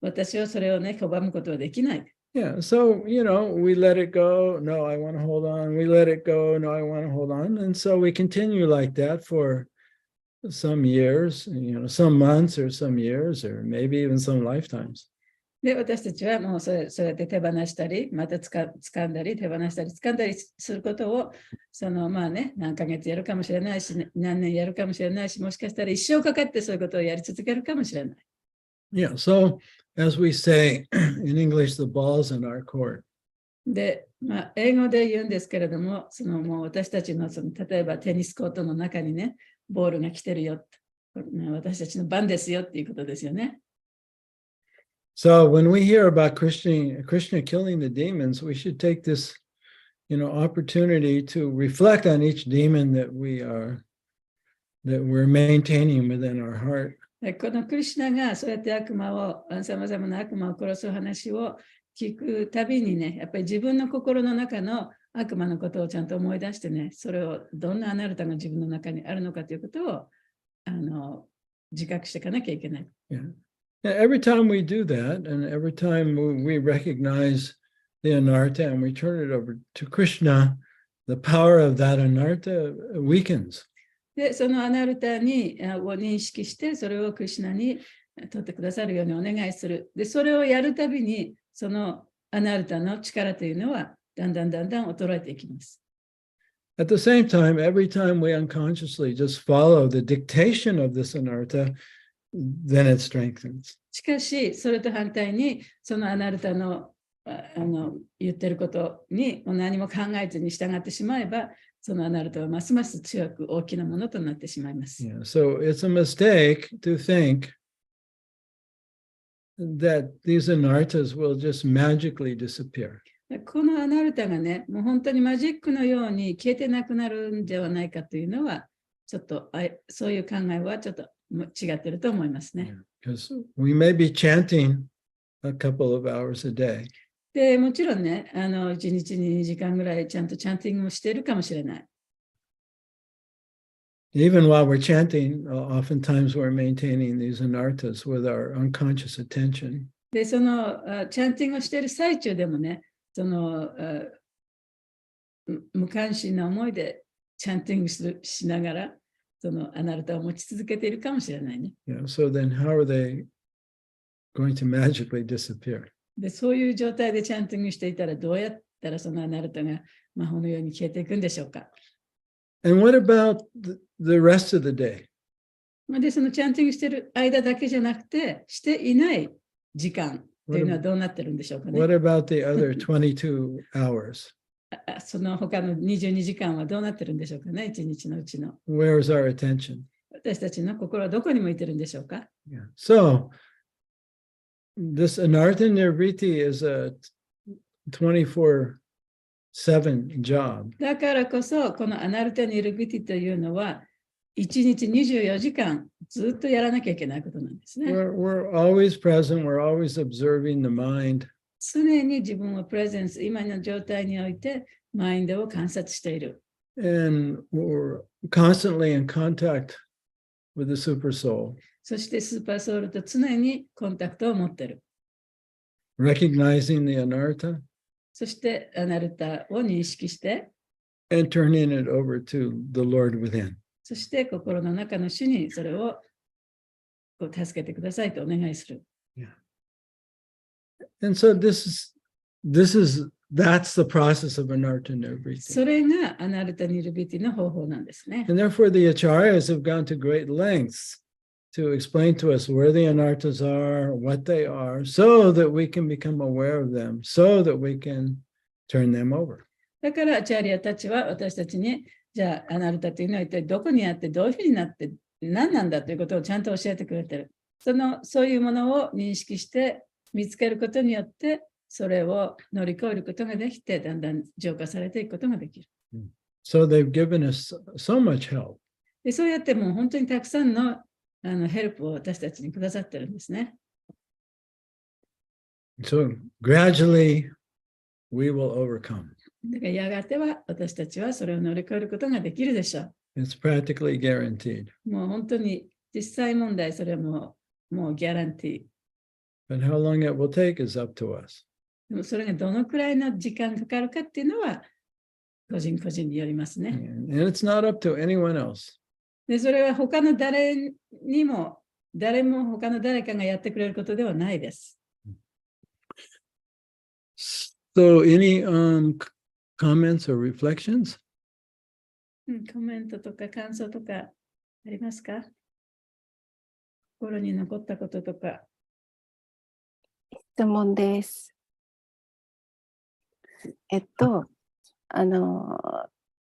私はそれをね、拒むことはできない。Yeah, so, we let it go. No, I want to hold on. We let it go. No, I want to hold on. And so we continue like that for some years, some months or some years, or maybe even some lifetimes. で、私たちはもうそうやって手放したり、また掴んだり、手放したり、掴んだりすることを、何ヶ月やるかもしれないし、何年やるかもしれないし、もしかしたら一生かかってそういうことをやり続けるかもしれない。Yeah, so as we say in English, the ball's in our court. で、英語で言うんですけれども、もう私たちの例えばテニスコートの中にね、ボールが来てるよ。私たちの番ですよっていうことですよね。So when we hear about Krishna killing the demons, we should take this, opportunity to reflect on each demon that we're maintaining within our heart. このクリシュナがそうやってさまざまな悪魔を殺す話を聞くたびにね、やっぱり自分の心の中の悪魔のことをちゃんと思い出してね、それをどんなアナルタが自分の中にあるのかということを自覚していかなきゃいけない。Yeah. Every time we do that, and every time we recognize the anartha and we turn it over to Krishna, the power of that anartha weakens. で、そのアナルタを認識して、それをクリシュナに取ってくださるようにお願いする。で、それをやるたびに、そのアナルタの力というのは、だんだん衰えていきます。At the same time, every time we unconsciously just follow the dictation of this anartha, then it strengthens. しかし、それと反対に、そのアナルタの言ってることに何も考えずに従ってしまえば、そのアナルタはますます強く大きなものとなってしまいます。Yeah, so it's a mistake to think that these anarthas will just magically disappear. このアナルタがね、もう本当にマジックのように消えてなくなるんではないかというのは、ちょっとそういう考えはちょっと違ってると思いますね。Because we may be chanting a couple of hours a day. で、もちろんね、1日に2時間ぐらいちゃんとチャンティングもしているかもしれない。Even while we're chanting, oftentimes we're maintaining these anarthas with our unconscious attention. で、そのチャンティングをしている最中でもね、その無関心な思いでチャンティングしながら、そのアナルタを持ち続けているかもしれないね。Yeah, so then how are they going to magically disappear? で、そういう状態でチャンティングしていたら、どうやったらそのアナルタが魔法のように消えていくんでしょうか。And what about the rest of the day? で、そのチャンティングしている間だけじゃなくて、していない時間というのはどうなってるんでしょうかね。What about the other 22 hours? その他の22時間はどうなってるんでしょうかね、1日のうちの。Where is our attention? 私たちの心はどこに向いてるんでしょうか。Yeah. So, this anartha nirvriti is a 24/7 job. だからこそ、このアナルタニルビティというのは、1日24時間ずっとやらなきゃいけないことなんですね。We're always present, we're always observing the mind. 常に自分をプレゼンス、今の状態において、マインドを観察している。And we're constantly in contact with the super soul. そしてスーパーソウルと常にコンタクトを持っている。Recognizing the anartha. そしてアナルタを認識して、and turning it over to the Lord within. そして心の中の主にそれを助けてくださいとお願いする。Yeah. And so that's the process of anartha nirvriti. それがアナルタニルビティの方法なんですね。And therefore the acharyas have gone to great lengths to explain to us where the anarthas are, what they are, so that we can become aware of them, so that we can turn them over. だからアチャリアたちは私たちに、じゃあアナルタというのは一体どこにあってどういうふうになって何なんだということをちゃんと教えてくれてる。そういうものを認識して見つけることによってそれを乗り越えることができてだんだん浄化されていくことができる。So they've given us so much help. でそうやってもう本当にたくさんのヘルプを私たちにくださってるんですね。So gradually we will overcome. だからやがては私たちはそれを乗り越えることができるでしょ It's practically guaranteed. う。もう本当に実際問題、それはもうギャランティー。But how long it will take is up to us. でもそれがどのくらいの時間かかるかっていうのは個人個人によりますね。 And it's not up to anyone else. で、それは他の誰にも、誰も他の誰かがやってくれることではないです。So any comments or reflections? コメントとか感想とかありますか？心に残ったこととか。質問です。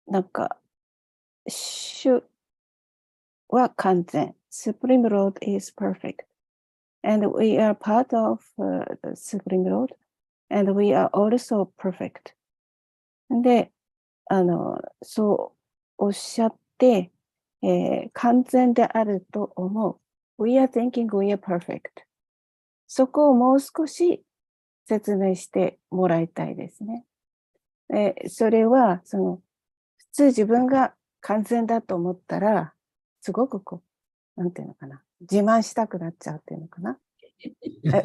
なんか、主は完全。Supreme Lord is perfect. And we are part of the Supreme Lord. And we are also perfect. で、そうおっしゃって、完全であると思う。We are thinking we are perfect. そこをもう少し説明してもらいたいですね。それは、普通自分が完全だと思ったら、すごくなんていうのかな。自慢したくなっちゃうっていうのかな。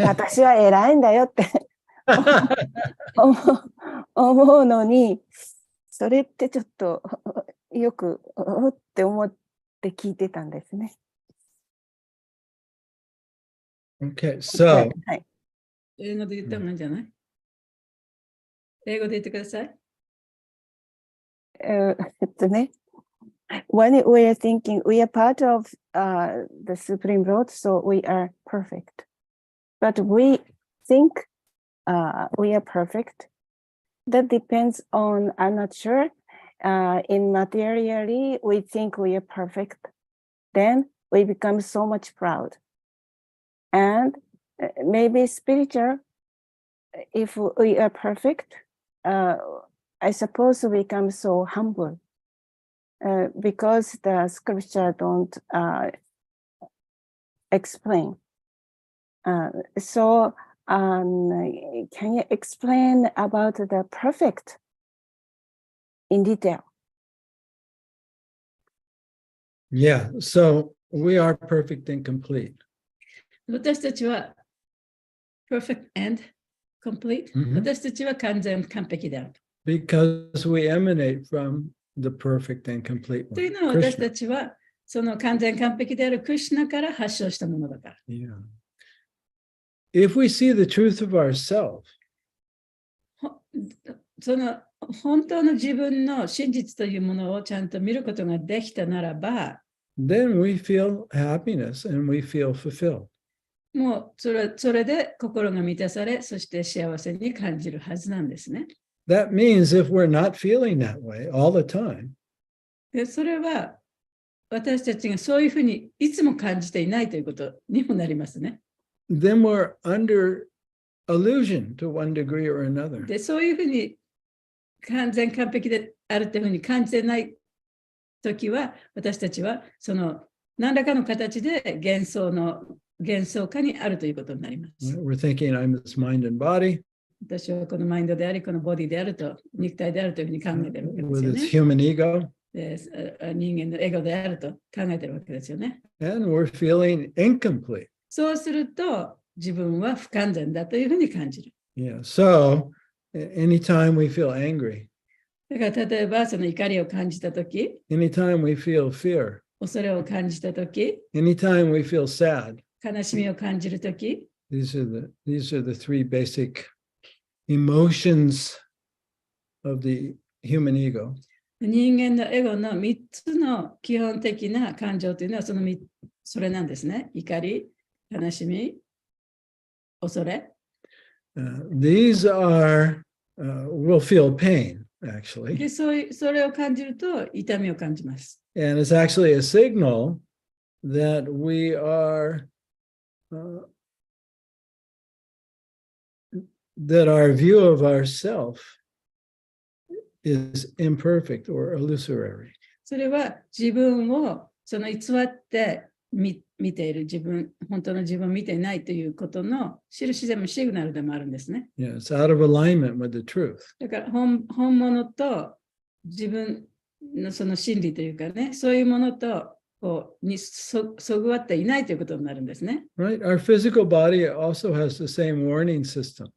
私は偉いんだよって思うのに、それってちょっとよくって思って聞いてたんですね。Okay, so はい。英語で言った方がいいんじゃない？英語で言ってください。ね。When we are thinking we are part of the Supreme Lord, so we are perfect. But we think we are perfect. That depends on, I'm not sure. In materially, we think we are perfect. Then we become so much proud. And maybe spiritual, if we are perfect, I suppose we become so humble. Because the scripture don't explain. So can you explain about the perfect in detail? yeah, so we are perfect and complete. 私たちは perfect and complete、私たちは完全完璧である。Because we emanate from the perfect and complete one. というのは私たちはその完全完璧であるクリシュナから発祥したものだから。Yeah. If we see the truth of ourselves, その本当の自分の真実というものをちゃんと見ることができたならば、then we feel happiness and we feel fulfilled. もうそれで心が満たされ、そして幸せに感じるはずなんですね。That means if we're not feeling that way all the time, でそれは私たちがそういうふうにいつも感じていないということにもなりますね。then we're under illusion to one degree or another. で、そういうふうに完全完璧であるというふうに感じてないときは、私たちはその何らかの形で幻想化にあるということになります。We're thinking I'm this mind and body 私はこのマインドであり、このボディであると、肉体であるというふうに考えているわけですよ with ね its。human ego, で人間のエゴであると考えているわけですよね。and we're feeling incomplete. そうすると、自分は不完全だというふうに感じる。Yeah. So anytime we feel angry, だから例えばその怒りを感じたとき、anytime we feel fear, 恐れを感じたとき、 anytime we feel sad, 悲しみを感じるとき、 these are the three basic emotions of the human ego. 人間のエゴの3つの基本的な感情というのはそれなんですね。怒り、悲しみ、恐れ。These are, we'll feel pain, actually. でそれを感じると痛みを感じます。And it's actually a signal that we are, that our view of ourself is imperfect or illusory. それは自分をその偽って見見ている自分、本当の自分を見ていないということの印でもシグナルでもあるんですね。Yeah, it's out of alignment with the truth. だから本物と自分のその真理というかね、そういうものとそぐわっていないということになるんですね。Right? Our physical body also has the same warning system.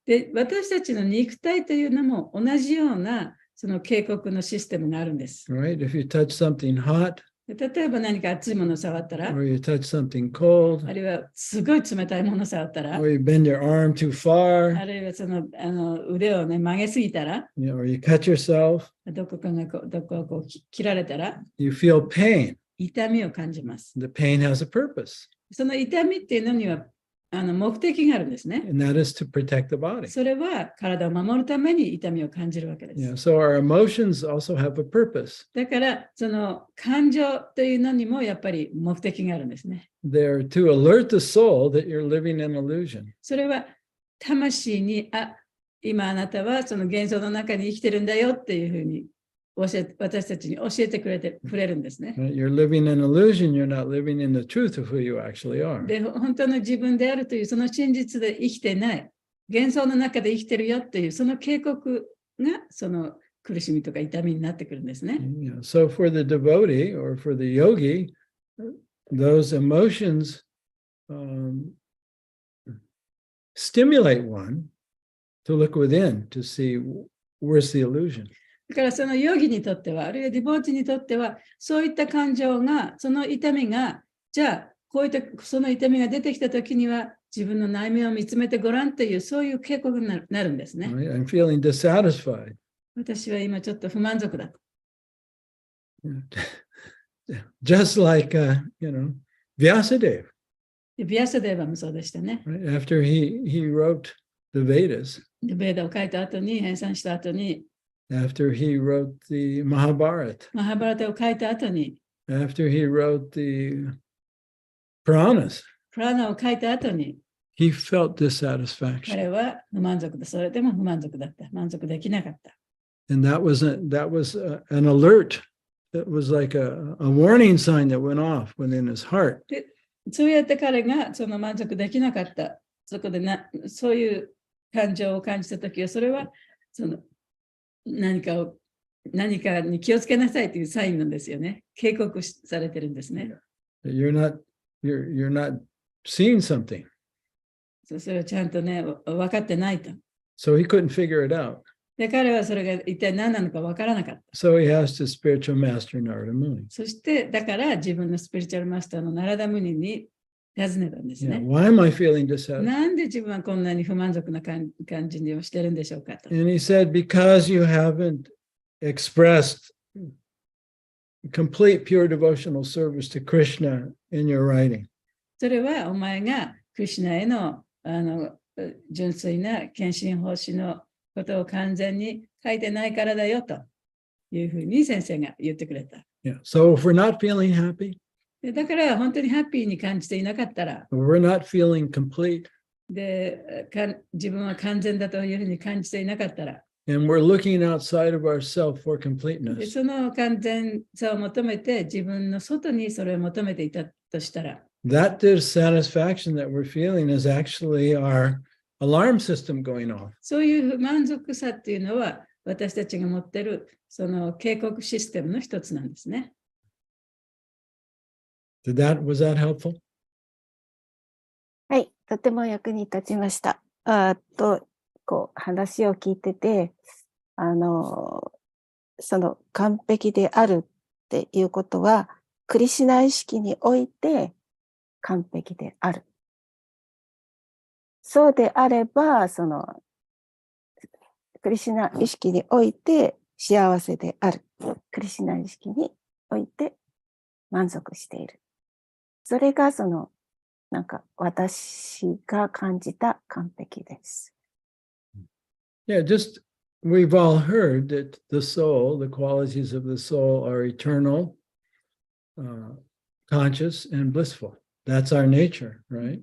で、私たちの肉体というのも同じようなその警告のシステムがあるんです。Right? If you touch something hot, で例えば何か熱いものを触ったら、 or you touch something cold, あるいはすごい冷たいものを触ったら、 or you bend your arm too あ far, るいはその腕をね曲げすぎたら、 or you cut yourself, どこかを切られたら、 you feel pain. 痛みを感じます。 The pain has a purpose, その痛みっていうのには目的があるんですね。 and that is to protect the body. それは体を守るために痛みを感じるわけです。 Yeah, so our emotions also have a purpose. だからその感情というのにもやっぱり目的があるんですね。 They're to alert the soul that you're living in illusion. それは魂に、今あなたはその幻想の中に生きてるんだよっていうふうに私たちに教えてくれるんですね。 Right? You're living in illusion, you're not living in the truth of who you actually are. で、本当の自分であるというその真実で生きてない、幻想の中で生きてるよっていうその警告がその苦しみとか痛みになってくるんですね。 Yeah. So for the devotee or for the yogi, those emotions stimulate one to look within to see where's the illusion. だからそのヨギにとっては、あるいはディボーチにとっては、そういった感情が、その痛みが、じゃあ、こういったその痛みが出てきたときには、自分の内面を見つめてごらんという、そういう警告になるんですね。Right? I'm feeling dissatisfied. 私は今ちょっと不満足だと。Just like, Vyasadeva. でビアサデーバもそうでしたね。Right? After he wrote the Vedas, でベーダを書いた後に、編纂した後に、after he wrote the Mahabharata, マハバラタを書いた後に、 after he wrote the Puranas, プラナを書いた後に、 he felt dissatisfaction. 彼は不満足だ。それでも不満足だった。満足できなかった。 And that was an alert. That was like a warning sign that went off within his heart. そうやって彼がその満足できなかった。そこでそういう感情を感じたときは、それはその何かに気をつけなさいというサインなんですよね。警告されてるんですね。You're not seeing something. それをちゃんとね、分かってないと。So he couldn't figure it out. で、彼はそれが一体何なのか分からなかった。So he asked his spiritual master, Narada Muni. そして、だから自分のスピリチュアルマスターのナラダムニに尋ねたんですね。 Why am I feeling dissatisfied? なんで自分はこんなに不満足な感じをしてるんでしょうかと。 And he said, because you haven't expressed complete pure devotional service to Krishna in your writing. それはお前がクリシュナへの純粋な献身奉仕のことを完全に書いてないからだよというふうに先生が言ってくれた。Yeah. So if we're not feeling happy, でだから本当にハッピーに感じていなかったら、 if we're not feeling complete, で自分は完全だというふうに感じていなかったら、 and we're looking outside of ourselves for で completeness, その完全さを求めて自分の外にそれを求めていたとしたら、 that dissatisfaction that we're feeling is actually our alarm system going off. そういう不満足さっていうのは私たちが持っているその警告システムの一つなんですね。Was that helpful? はい、とても役に立ちました。話を聞いてて、その完璧であるっていうことは、クリシュナ意識において完璧である。そうであれば、その、クリシュナ意識において幸せである。クリシュナ意識において満足している。それが私が感じた完璧です。Yeah, we've all heard that the soul, the qualities of the soul are eternal, conscious, and blissful. That's our nature, right?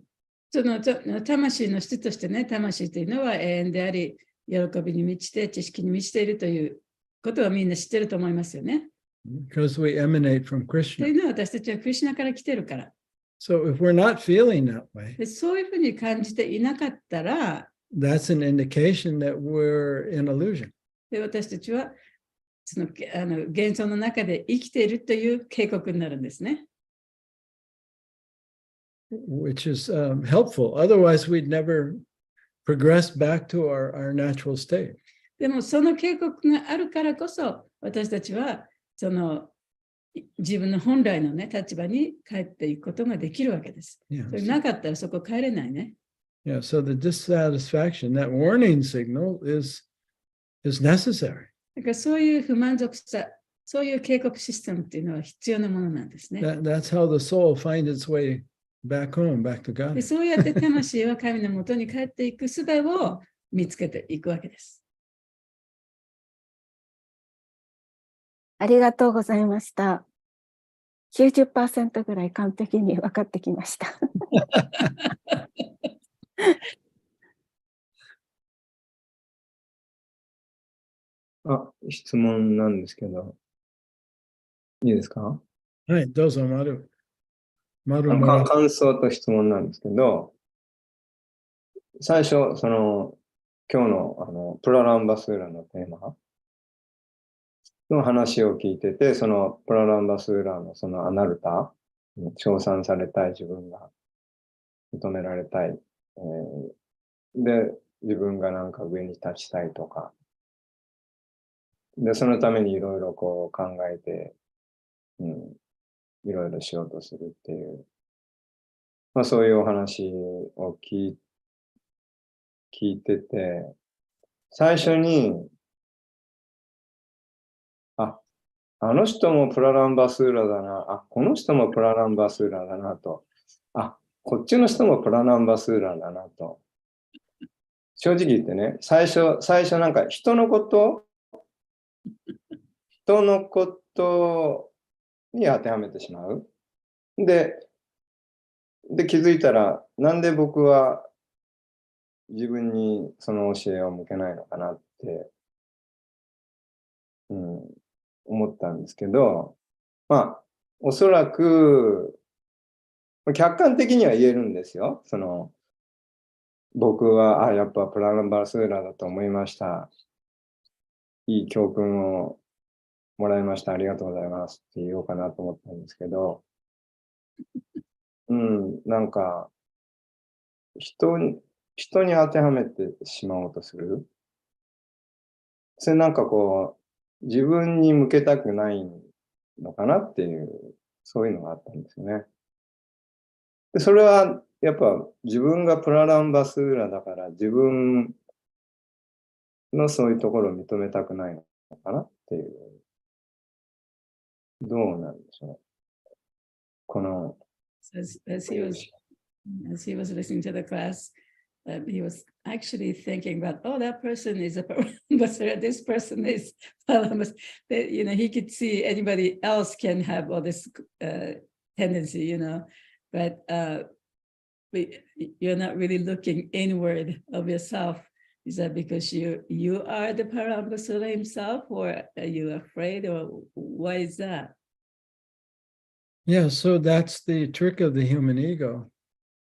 その魂の質としてね、魂というのは永遠であり、喜びに満ちて、知識に満ちているということはみんな知ってると思いますよね。Because we emanate from とい Krishna. うのは私たちはクリシュナから来てるから。So if we're not feeling that way, でそういうふうに感じていなかったら、 that's an indication that we're in illusion. で私たちはその幻想の中で生きているという警告になるんですね。Which is helpful. Otherwise, we'd never progress back to our natural state. でもその警告があるからこそ、私たちはその自分の本来の、ね、立場に帰っていくことができるわけです。Yeah. それなかったらそこ帰れないね。Yeah. So the dissatisfaction, that warning signal is necessary. だからそういう不満足さ、そういう警告システムっていうのは必要なものなんですね。That's how the soul finds its way back home, back to で God. そうやって魂は神のもとに帰っていく術を見つけていくわけです。ありがとうございました。90% ぐらい完璧に分かってきました。質問なんですけど、いいですか？はい、どうぞ、丸。感想と質問なんですけど、最初、今日のプラランバスーラのテーマの話を聞いてて、そのプラランバスーラのそのアナルタ、称賛されたい自分が認められたい、で、自分がなんか上に立ちたいとか、で、そのためにいろいろこう考えて、いろいろしようとするっていう、そういうお話を聞いてて、最初に、あの人もプラランバスーラだな、この人もプラランバスーラだなと、こっちの人もプラランバスーラだなと。正直言ってね、最初なんか人のことに当てはめてしまう。で、気づいたら、なんで僕は自分にその教えを向けないのかなって、思ったんですけど、おそらく、客観的には言えるんですよ。僕は、やっぱプラランバスーラだと思いました。いい教訓をもらいました。ありがとうございますって言おうかなと思ったんですけど、なんか、人に当てはめてしまおうとする。それなんかこう、自分に向けたくないのかなっていう、そういうのがあったんですよね。で、それはやっぱ自分がプラランバスーラだから自分のそういうところを認めたくないのかなっていう。どうなんでしょう。この。As he was listening to the class, he was actually thinking about, that person is a Parambasura, this person is Parambasura. He could see anybody else can have all this tendency, but you're not really looking inward of yourself. Is that because you are the Parambasura himself, or are you afraid, or why is that? Yeah, so that's the trick of the human ego.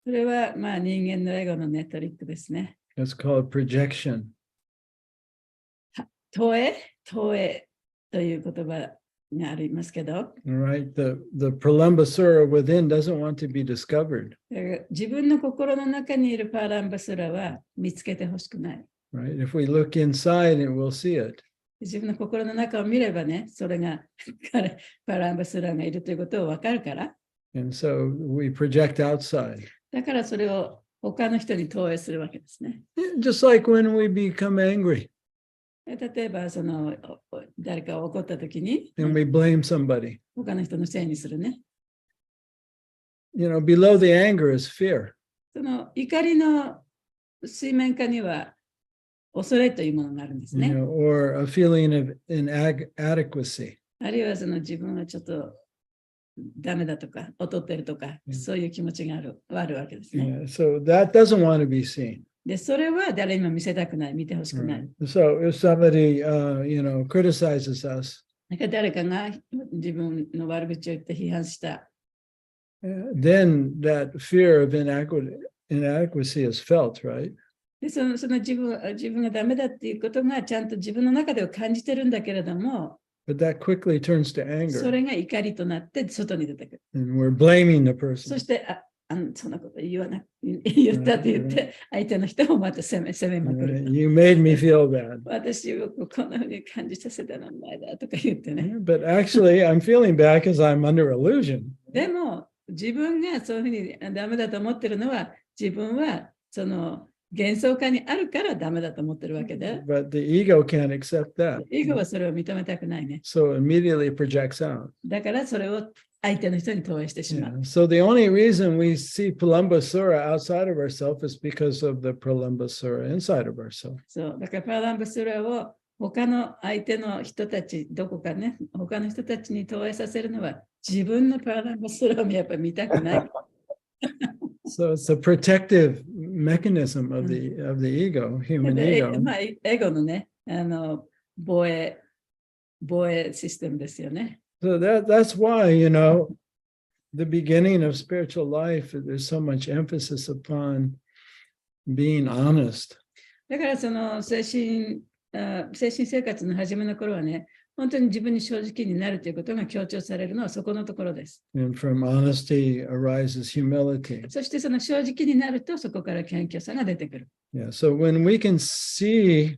それは人間のエゴのトリックですね。It's called projection. 投影という言葉がありますけど。Right, the Pralambasura within doesn't want to be discovered. 自分の心の中にいるパランバスラは見つけてほしくない。Right, if we look inside, we'll see it. 自分の心の中を見ればね、それがパランバスラがいるということを分かるから。And so we project outside. だからそれを他の人に投影するわけですね。Just like when we become angry. 例えば誰かが怒ったときに、and we blame somebody. 他の人のせいにするね。Below the anger is fear. その怒りの水面下には恐れというものがあるんですね。Or a feeling of inadequacy. あるいは自分はちょっとダメだとか、劣ってるとか、そういう気持ちがあるわけですね。So that doesn't want to be seen. で、それは誰にも見せたくない、見てほしくない。So if somebody, criticizes us, 誰かが自分の悪口を言って批判した。then that fear of inadequacy is felt, right? でその自分がダメだっていうことがちゃんと自分の中では感じてるんだけれども、But that quickly turns to それ anger, が怒りとなって外に出てくる。 and we're blaming the そ person. して、そんなこと言ったって言って、相手の人をまた責めまくる。 You made me feel bad. 私をこんなふうに感じさせたのはお前だとか言ってね。 But actually, I'm feeling bad because I'm under illusion. でも、自分がそういうふうにダメだと思ってるのは、自分はその幻想化にあるからダメだと思ってるわけで、 But the ego can't accept that. エゴはそれを認めたくないね。 So immediately projects out. だからそれを相手の人に投影してしまう。 Yeah. So the only reason we see Pralambasura outside of ourselves is because of the Pralambasura inside of ourselves. そうだからパラランバスラを他の相手の人たち、どこかね、他の人たちに投影させるのは自分のパラランバスラをやっぱり見たくない。 So it's a protective mechanism of the ego, human で ego. まあ、エゴのね、防衛システムですよね。 So that's why, the beginning of spiritual life, there's so much emphasis upon being honest. だからその精神生活の初めの頃はね、本当に自分に正直になるということが強調されるのはそこのところです。 And from honesty arises humility. そしてその正直になるとそこから謙虚さが出てくる。 Yeah. So when we can see,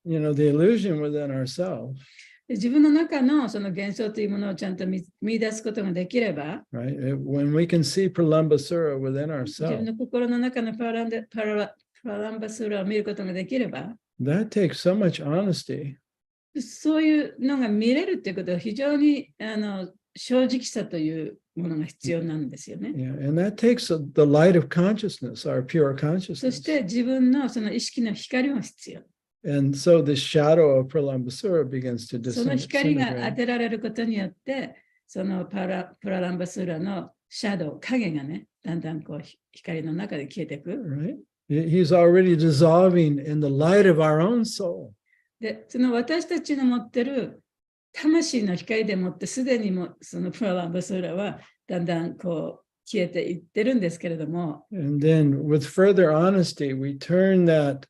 the illusion within ourselves, で自分の中のその幻想というものをちゃんと見出すことができれば、 right? When we can see Pralambasura within 自分 ourselves, の心の中のパランバスーラを見ることができれば、 that takes so much honesty. そういうのが見れるということは非常に正直さというものが必要なんですよね。 Yeah. And that takes the light of consciousness, our pure そし consciousness. て自分のその意識の光も必要。 And so the shadow of Pralambasura begins to その光が当 disintegrate. てられることによって、そのプラランバスーラのシャドウ、影がね、だんだんこう光の中で消えていく。 Right? He's already dissolving in the light of our own soul. で、その私たちの持ってる魂の光でもってすでにもそのプラランバスーラはだんだんこう消えていってるんですけれども、 And then with further honesty, we turn the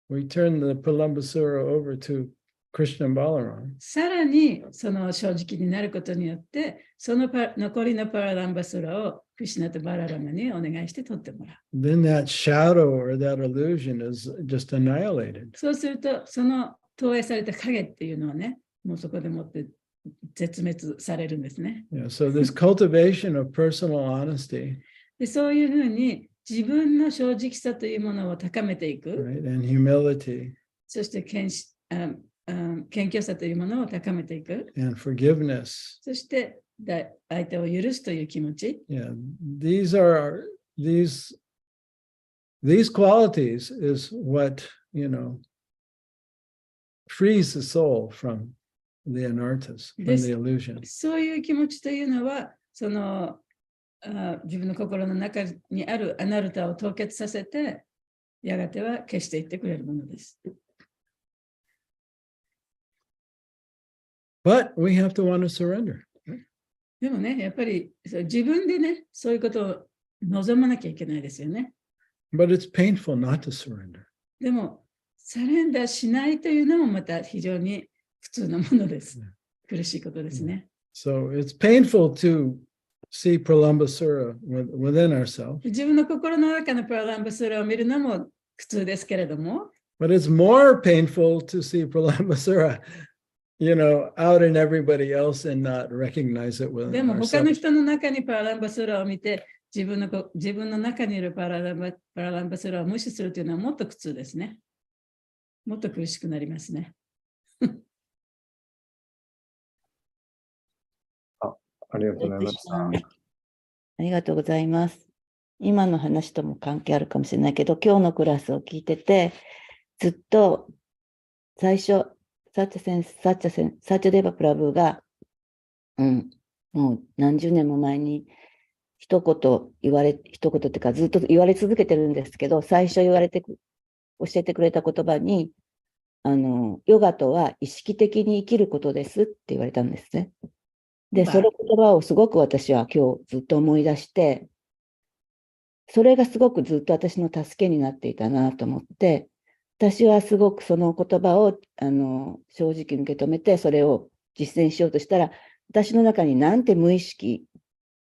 Pralambasura over to Krishna and Balaram. さらにその正直になることによって、その残りのパラランバスーラをクリシュナとバララマにお願いして取ってもらう。 Then that shadow or that illusion is just annihilated. そうすると、その投影された影っていうのはね、もうそこでもって絶滅されるんですね。 Yeah, so this cultivation of personal honesty, でそういうふうに自分の正直さというものを高めていく、 right, and humility そして謙虚さというものを高めていく、 and forgiveness. そして相手を許すという気持ち、 Yeah, these qualities is what, frees the soul from the anarthas, from the illusion. そういう気持ちというのは、その自分の心の中にあるアナルタを凍結させて、やがては消していってくれるものです。 But we have to want to surrender. でもね、やっぱり自分でね、そういうことを望まなきゃいけないですよね。 But it's painful not to surrender. でも、サレンダーしないというのもまた非常に普通のものです。苦しいことですね。 So it's painful to see Pralambasura within ourselves. 自分の心の中のプラランバスーラを見るのも苦痛ですけれども、 But it's more painful to see Pralambasura, out in everybody else and not recognize it で within も他の ourselves. 人の中にプラランバスーラを見て、自分の中にいるプラランバスーラを無視するというのはもっと苦痛ですね。もっと苦しくなりますね。ありがとうございました。ありがとうございます。今の話とも関係あるかもしれないけど、今日のクラスを聞いてて、ずっと最初、サチャデバプラブが、もう何十年も前に一言っていうかずっと言われ続けてるんですけど、最初教えてくれた言葉に、ヨガとは意識的に生きることですって言われたんですね。で、その言葉をすごく私は今日ずっと思い出して、それがすごくずっと私の助けになっていたなと思って、私はすごくその言葉を正直に受け止めて、それを実践しようとしたら、私の中になんて無意識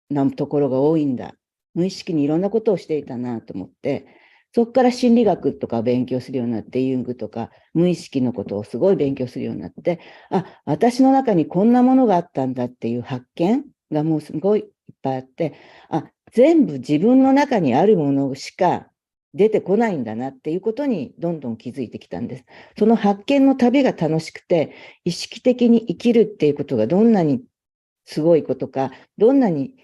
なところが多いんだ。無意識にいろんなことをしていたなと思って、そこから心理学とか勉強するようになって、ユングとか無意識のことをすごい勉強するようになって、あ、私の中にこんなものがあったんだっていう発見がもうすごいいっぱいあって、あ、全部自分の中にあるものしか出てこないんだなっていうことにどんどん気づいてきたんです。その発見の旅が楽しくて、意識的に生きるっていうことがどんなにすごいことか、どんなに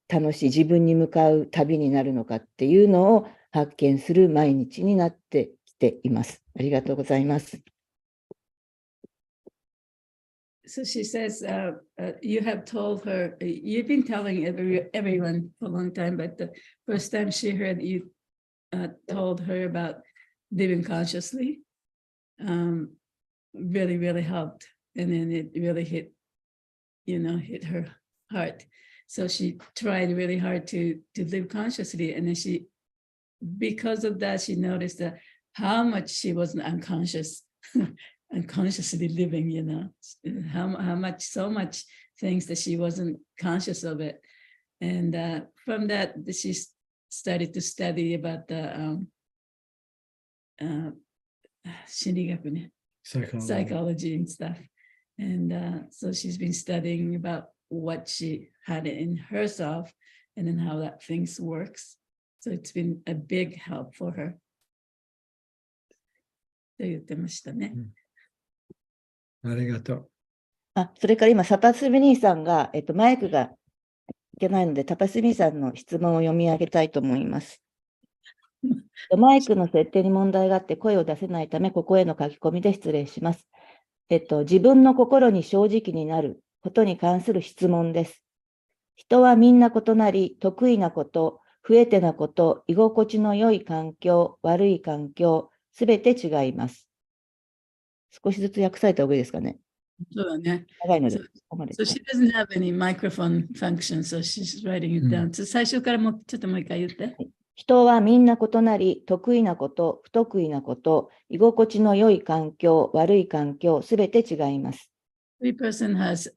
楽しい自分に向かう旅になるのかっていうのを発見する毎日になってきています。ありがとうございます。So she says, you have told her, you've been telling everyone for a long time, but the first time she heard you told her about living consciously, really, really helped. And then it really hit her heart. So she tried really hard to live consciously. And then because of that, she noticed that how much she wasn't unconsciously living, how much, so much things that she wasn't conscious of it. And from that, she started to study about the psychology and stuff. And so she's been studying about what she had in herself and then how that things works. So it's been a big help for her. と言ってましたね。ありがとう。それから今、タパスミ兄さんが、マイクがいけないので、タパスミさんの質問を読み上げたいと思います。マイクの設定に問題があって声を出せないため、ここへの書き込みで失礼します。自分の心に正直になることに関する質問です。人はみんな異なり、得意なこと、不得手なこと、居心地の良い環境、悪い環境、すべて違います。少しずつ訳された方がいいですかね。そうだね。長いので。So she doesn't have any microphone function, so she's writing it down. 最初からちょっともう一回言って。人はみんな異なり、得意なこと、不得意なこと、居心地の良い環境、悪い環境、すべて違います。Every person has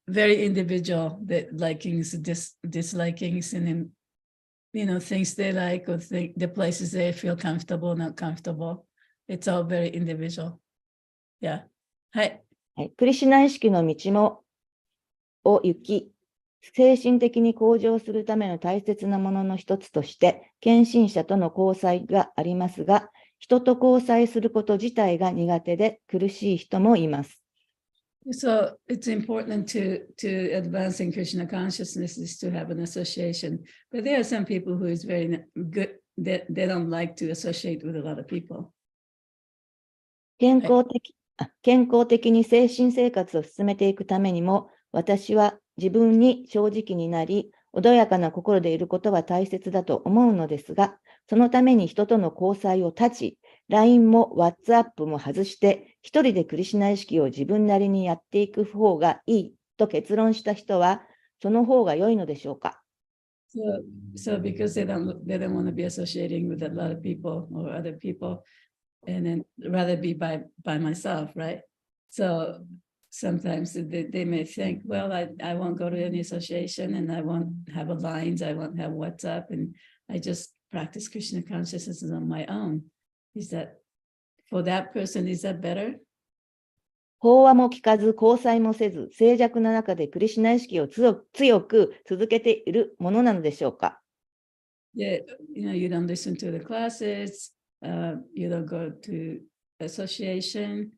very individual likings, dislikings, and then, things they like or the places they feel comfortable, not comfortable. It's all very individual. Yeah. はい。クリシュナ意識の道を行き、精神的に向上するための大切なものの一つとして、献身者との交際がありますが、人と交際すること自体が苦手で苦しい人もいます。So it's important to advance in Krishna consciousness is to have an association. But there are some people who is very good that they don't like to associate with a lot of people. 健康的に精神生活を進めていくためにも、私は自分に正直になり、穏やかな心でいることは大切だと思うのですが、そのために人との交際を断ち、LINE も WhatsApp も外して、一人でクリシュナ意識を自分なりにやっていく方がいいと結論した人は、その方が良いのでしょうか？ So because they don't want to be associating with a lot of people or other people, and then rather be by myself, right? So sometimes they may think, well, I won't go to any association and I won't have a lines, I won't have WhatsApp, and I just practice Krishna consciousness on my own. Is that, for that person, is that better? 法話も聞かず、交際もせず、静寂な中でクリシュナ意識を強く続けているものなのでしょうか？ Yeah, you don't listen to the classes, you don't go to association,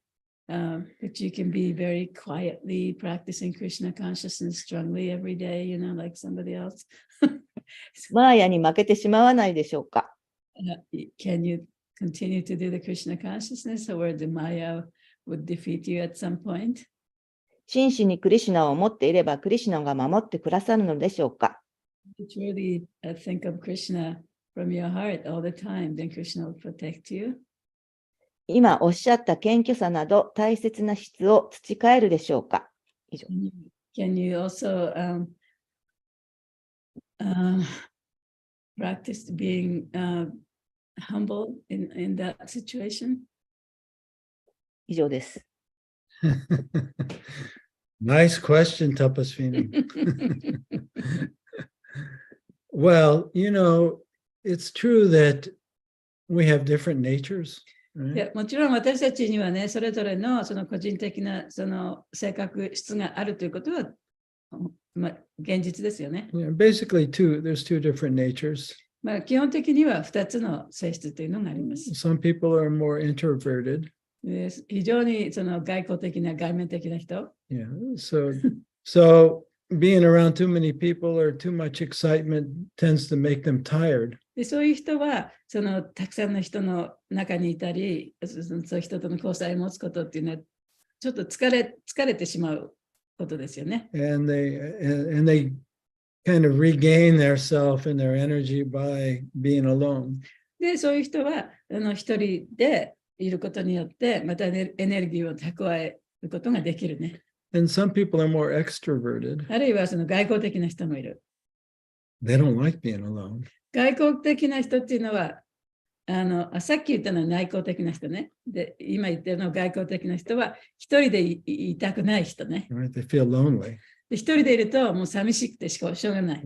but you can be very quietly practicing Krishna consciousness strongly every day, like somebody else. マーヤに負けてしまわないでしょうか？ Can you continue to do the Krishna consciousness, or the Maya would defeat you at some point? 真摯にクリシュナを持っていれば、クリシュナが守ってくださるのでしょうか？ You truly think of Krishna from your heart all the time, then Krishna will protect you. 今おっしゃった謙虚さなど大切な質を培えるでしょうか？以上。Can you also practice being humble in that situation? 以上です。Nice question, Tapasvini. Well, it's true that we have different natures. い Right? やもちろん私たちにはね、それぞれのその個人的なその性格質があるということは、現実ですよね。Yeah, basically, there's two different natures. 基本的には2つの性質というのがあります。 Some people are more introverted. で非常にその外交的な外面的な人。 Yeah. So being around too many people or too much excitement tends to make them tired. でそういう人はそのたくさんの人の中にいたり、そういう人との交際を持つことっていうのはちょっと疲れてしまうことですよね。And they kind of regain their self and their energy by being alone. でそういう人は一人でいることによってまたエネルギーを蓄えることができるね。 And some people are more extroverted. あるいはその外交的な人もいる。 They don't like being alone. 外交的な人っていうのはさっき言ったのは内向的な人ね。で今言ってるのは外交的な人は一人で いたくない人ね。 Right? They feel lonely. で一人でいるともう寂しくてしょうがない。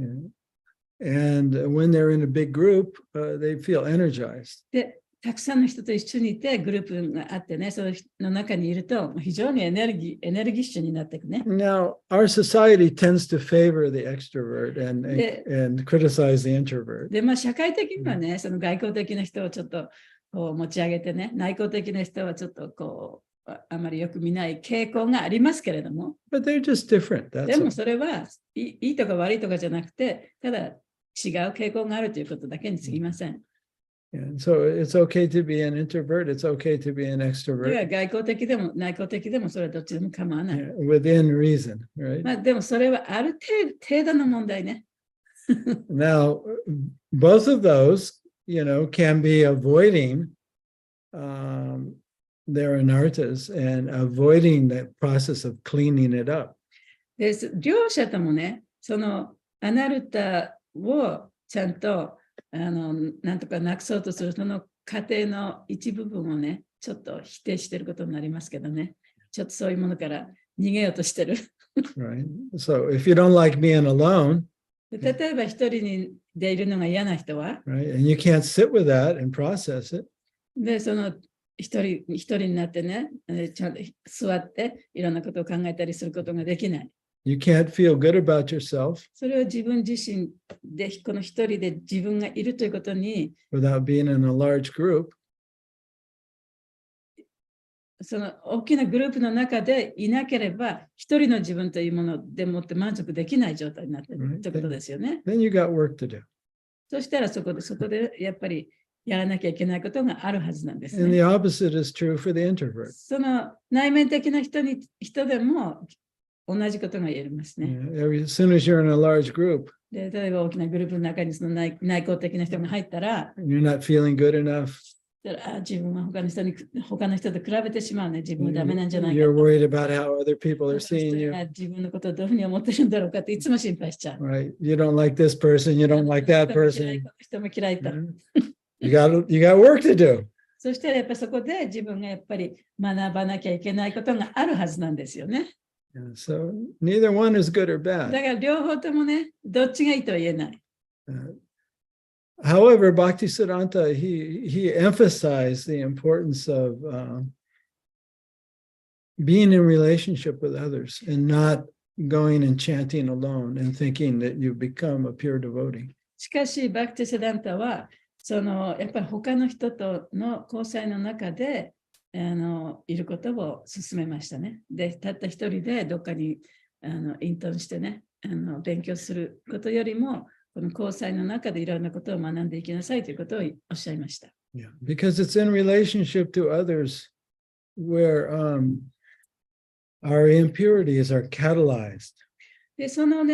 Yeah. And when they're in a big group, they feel energized. でたくさんの人と一緒にいてグループがあってね、その中にいると非常にエネルギッシュになっていくね。 Now, our society tends to favor the extrovert and criticize the introvert. で社会的にはね、その外交的な人をちょっとこう持ち上げてね、内向的な人はちょっとこうあまりよく見ない傾向がありますけれども、 But they're just different. で That's も all. それはいいとか悪いとかじゃなくて、ただ違う傾向があるということだけに過ぎません。 And so it's okay to be an introvert. It's okay to be an だから extrovert 外交的でも内向的でもそれはどっちでも構わない。 within reason, right? でもそれはある程度の問題ね。 Now, both of those, can be avoiding their anarthas and avoiding that process of cleaning it up. で両者ともね、そのアナルタをちゃんとなんとかなくそうとするその過程の一部分をね、ちょっと否定していることになりますけどね、ちょっとそういうものから逃げようとしてる。Right. So if you don't like being alone, で例えば一人でいるのが嫌な人は、 right, and you can't sit with that and process it, でその一人になってね、ちゃんと座っていろんなことを考えたりすることができない。you can't feel good about yourself それを自分自身で、この一人で自分がいるということに、 without being in a large group. その大きなグループの中でいなければ、一人の自分というものでもって満足できない状態になっているということですよね。 Then you got work to do. そしたらそこでやっぱりやらなきゃいけないことがあるはずなんです And the ね。 opposite is true for the introvert. その内面的な人でも同じことが言えますね。 As soon as you're in a large group, で例えば大きなグループの中にその内向的な人が入ったら、 and you're not feeling good enough. 自分は他の人と比べてしまうね。自分はダメなんじゃないか You're と。 worried about how other people are 他の seeing 人 you. が自分のことをどういうふうに思ってるんだろうかっていつも心配しちゃう。 Right? You don't like this person. You don't like that 人も person. 嫌いと。 You got work to do. そしたらやっぱりそこで自分がやっぱり学ばなきゃいけないことがあるはずなんですよね。 So neither one is good or だ bad. から両方ともね、どっちがいいとは言えない。 However, Bhaktisiddhanta, he emphasized the importance of being in relationship with others and not going and chanting alone and thinking that you become a pure devotee. しかし、バクティセダンタは、やっぱり他の人との交際の中でいることを勧めましたね。で、たった一人でどっかにインターンしてね、勉強することよりも、この交際の中でいろんなことを学んでいきなさいということをおっしゃいました。Yeah, because it's in relationship to others where our impurities are catalyzed. で、その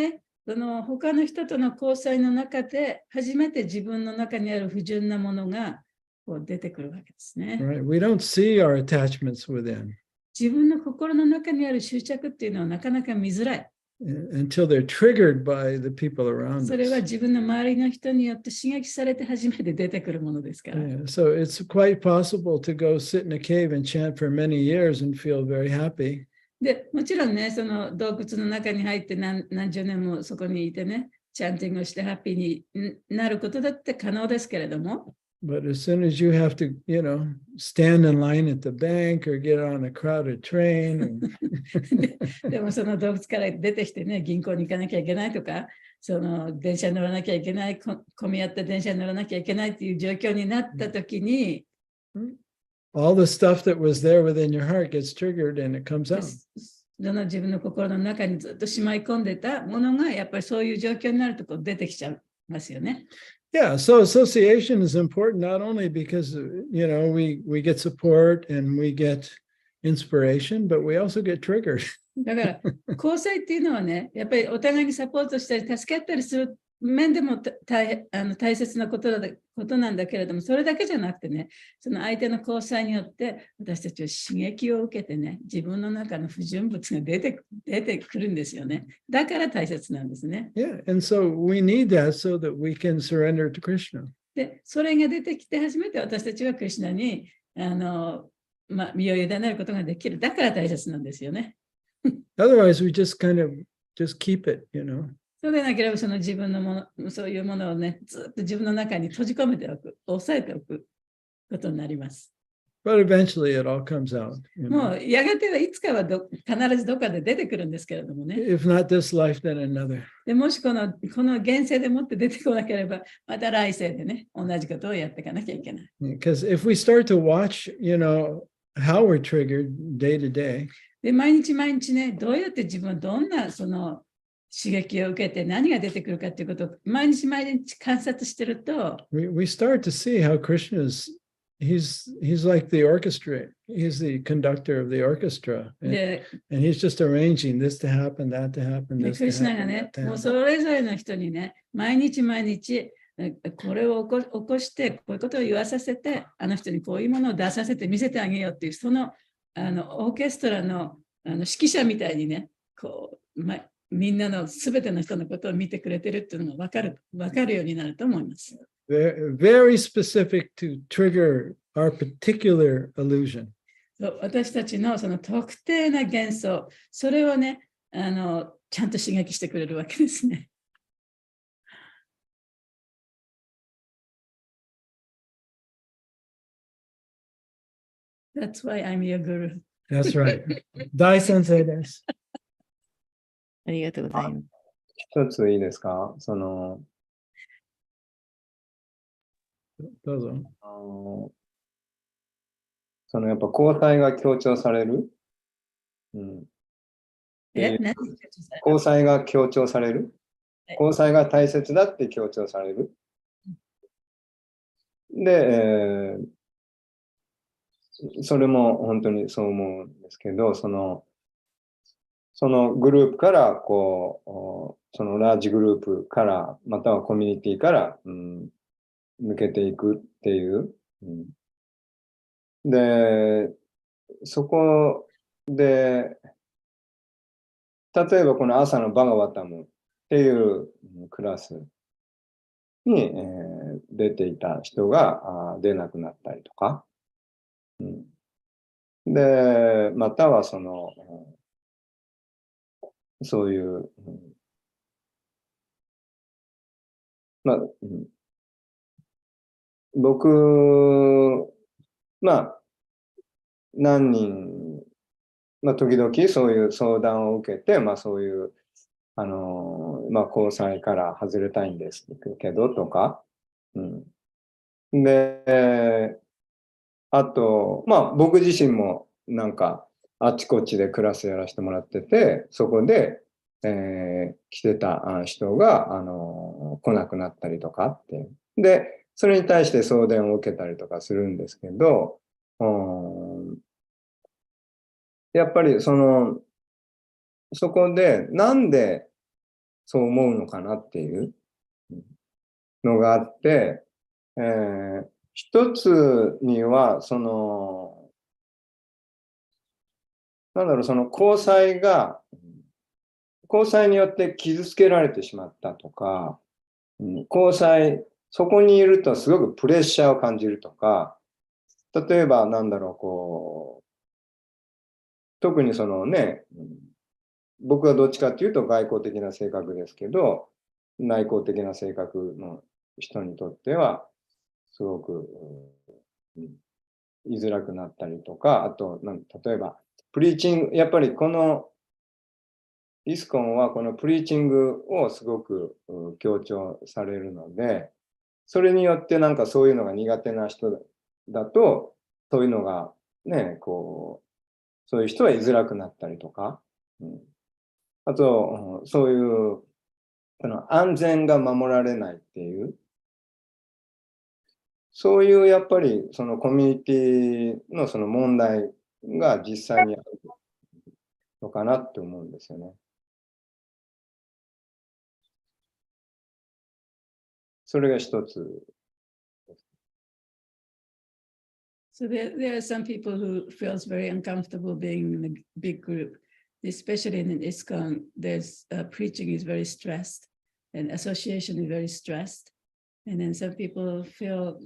他の人との交際の中で初めて自分の中にある不純なものがこう出てくるわけですね。Right? We don't see our attachments within. 自分の心の中にある執着っていうのはなかなか見づらい。until they're triggered by the people around それは us. 自分の周りの人によって刺激されて初めて出てくるものですから。 Yeah, so it's quite possible to go sit in a cave and chant for many years and feel very happy. で、もちろんね、その洞窟の中に入って何十年もそこにいてね、チャンティングをしてハッピーになることだって可能ですけれども、But as soon as you have to, stand in line at the bank or get on a crowded train, でもその洞窟から出てきてね、銀行に行かなきゃいけないとか、その電車に乗らなきゃいけない、混み合った電車に乗らなきゃいけないっていう状況になったときに、all the stuff that was there within your heart gets triggered and it comes out. その自分の心の中にずっとしまい込んでたものが、やっぱりそういう状況になるとこう出てきちゃいますよね。Yeah, so association is important not only because we get support and we get inspiration, but we also get triggered. だから交際っていうのはね、やっぱりお互いにサポートしたり助け合ったりする面でも大切なことなんだけれども、それだけじゃなくてね、その相手の交際によって私たちは刺激を受けてね、自分の中の不純物が出てくるんですよね。だから大切なんですね。Yeah, and so we need that so that we can surrender to Krishna. で、それが出てきて初めて私たちはクリシュナに身を委ねることができる。だから大切なんですよね。Otherwise, we just keep it, そうでなければその自分のもの、そういうものをね、ずっと自分の中に閉じ込めておく、抑えておくことになります。But eventually it all comes out. もうやがてはいつかは必ずどっかで出てくるんですけれどもね。If not this life, then another. でもしこの現世でもって出てこなければ、また来世でね、同じことをやっていかなきゃいけない。Because if we start to watch, how we're triggered day to day, で、毎日毎日ね、どうやって自分はどんなその刺激を受けて何が出てくるかということを毎日毎日観察してると、we start to see how Krishna he's like the orchestra. He's the conductor of the orchestra. And で、he's just arranging this to happen, that to happen, ク this リ to シュナが happen, ね、 that to もう happen. それぞれの人にね、毎日毎日、これを起こして、こういうことを言わさせて、あの人にこういうものを出させて見せてあげようっていう、その、オーケストラの、指揮者みたいにね、みんなのすべての人のことを見てくれてるっていうのが分かるようになると思います。Very specific to trigger our particular illusion. 私たちのその特定な幻想、それをね、ちゃんと刺激してくれるわけですね。That's why I'm your guru. That's right. 大先生です。ありがとうございます。一ついいですか？どうぞ。やっぱ交際が強調される、交際が強調される、交際が大切だって強調される。で、それも本当にそう思うんですけど、そのグループからそのラージグループからまたはコミュニティから、抜けていくっていう、でそこで例えばこの朝のバガワタムっていうクラスに、出ていた人が出なくなったりとか、でまたはそういう、僕、何人、時々そういう相談を受けて、そういう、交際から外れたいんですけどとか、で、あと、僕自身もあちこちでクラスやらせてもらってて、そこで、来てた人が、来なくなったりとかって。で、それに対して相談を受けたりとかするんですけど、やっぱりそこでなんでそう思うのかなっていうのがあって、一つには交際が交際によって傷つけられてしまったとか、交際、そこにいるとすごくプレッシャーを感じるとか、例えばなんだろう、こう、特にそのね、僕はどっちかっていうと外交的な性格ですけど、内向的な性格の人にとっては、すごく、居づらくなったりとか、あと、例えば、プリーチング、やっぱりこの、イスコンはこのプリーチングをすごく強調されるので、それによってなんかそういうのが苦手な人だと、そういうのがね、こう、そういう人は居づらくなったりとか、あと、そういう、その安全が守られないっていう、そういうやっぱりそのコミュニティのその問題が実際にあるのかなって思うんですよね。それが一つ。So there are some people who feels very uncomfortable being in a big group, especially in ISKCON. There's preaching is very stressed, and association is very stressed, and then some people feel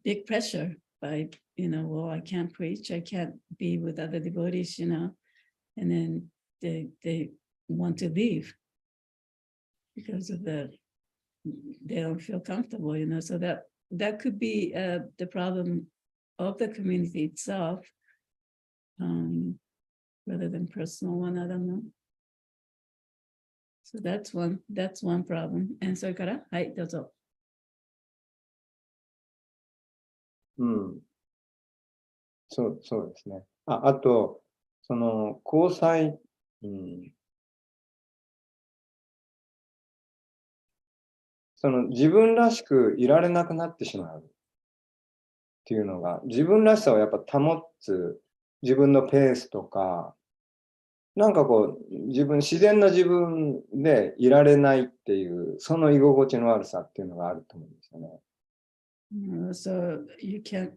big pressure by, well, I can't preach, I can't be with other devotees, and then they want to leave because of they don't feel comfortable, so that could be the problem of the community itself, rather than personal one, I don't know. So that's one problem. And so, Kara, hai, dozo. そうですね。あと、その、交際、その自分らしくいられなくなってしまうっていうのが、自分らしさをやっぱ保つ、自分のペースとか、なんかこう、自然な自分でいられないっていう、その居心地の悪さっていうのがあると思うんですよね。So you can't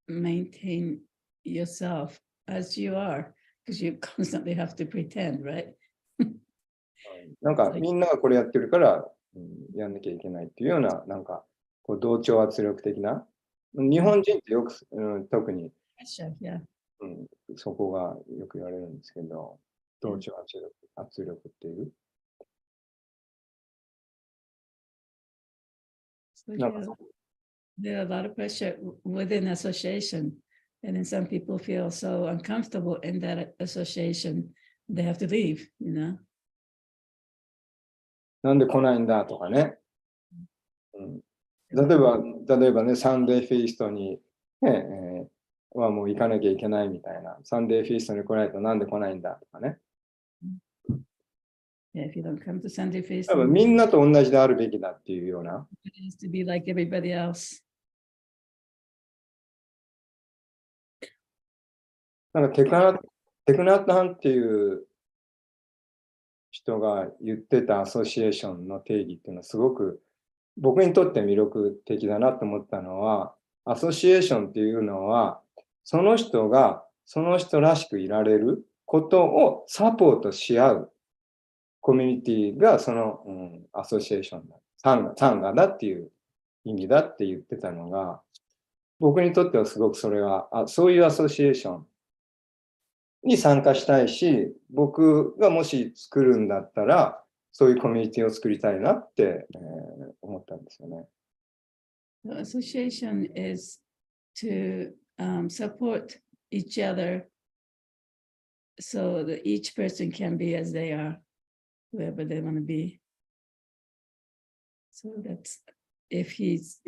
maintain yourself as you are because you constantly have to pretend, right? なんかみんながこれやってるから、やんなきゃいけないっていうような、なんかこう同調圧力的な。日本人ってよく、特に、そこがよく言われるんですけど、同調圧力っていう。So there are a lot of pressure within association, and then some people feel so uncomfortable in that association, they have to leave, なんで来ないんだとかね。例えばね、サンデーフィーストに、はもう行かなきゃいけないみたいな。サンデーフィーストに来ないとなんで来ないんだとかね。If you don't come to Sunday feast, 多分みんなと同じであるべきだっていうような。it is to be like everybody else. なんかテクナットハンっていう人が言ってたアソシエーションの定義っていうのはすごく僕にとって魅力的だなと思ったのは、アソシエーションっていうのはその人がその人らしくいられることをサポートし合うコミュニティがその、アソシエーションだ。サンガだっていう意味だって言ってたのが、僕にとってはすごくそれは、そういうアソシエーションに参加したいし、僕がもし作るんだったら、そういうコミュニティを作りたいなって、思ったんですよね。The association is to support each other so that each person can be as they are, whoever they want to be. So that's if he is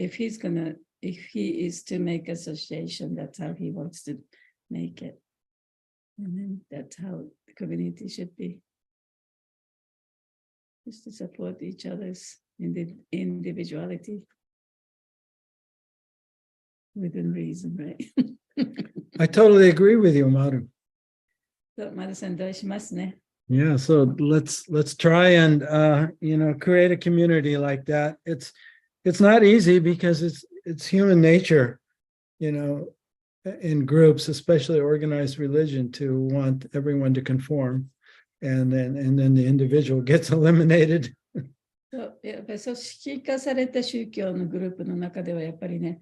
to make association, that's how he wants to make it. And then that's how the community should be. Just to support each other's individuality within reason, right? I totally agree with you, Maru. Yeah, so let's try and create a community like that. It's not easy because it's human nature, in groups, especially organized religion, to want everyone to conform. and then the individual gets eliminated. やっぱり組織化された宗教のグループの中ではやっぱりね、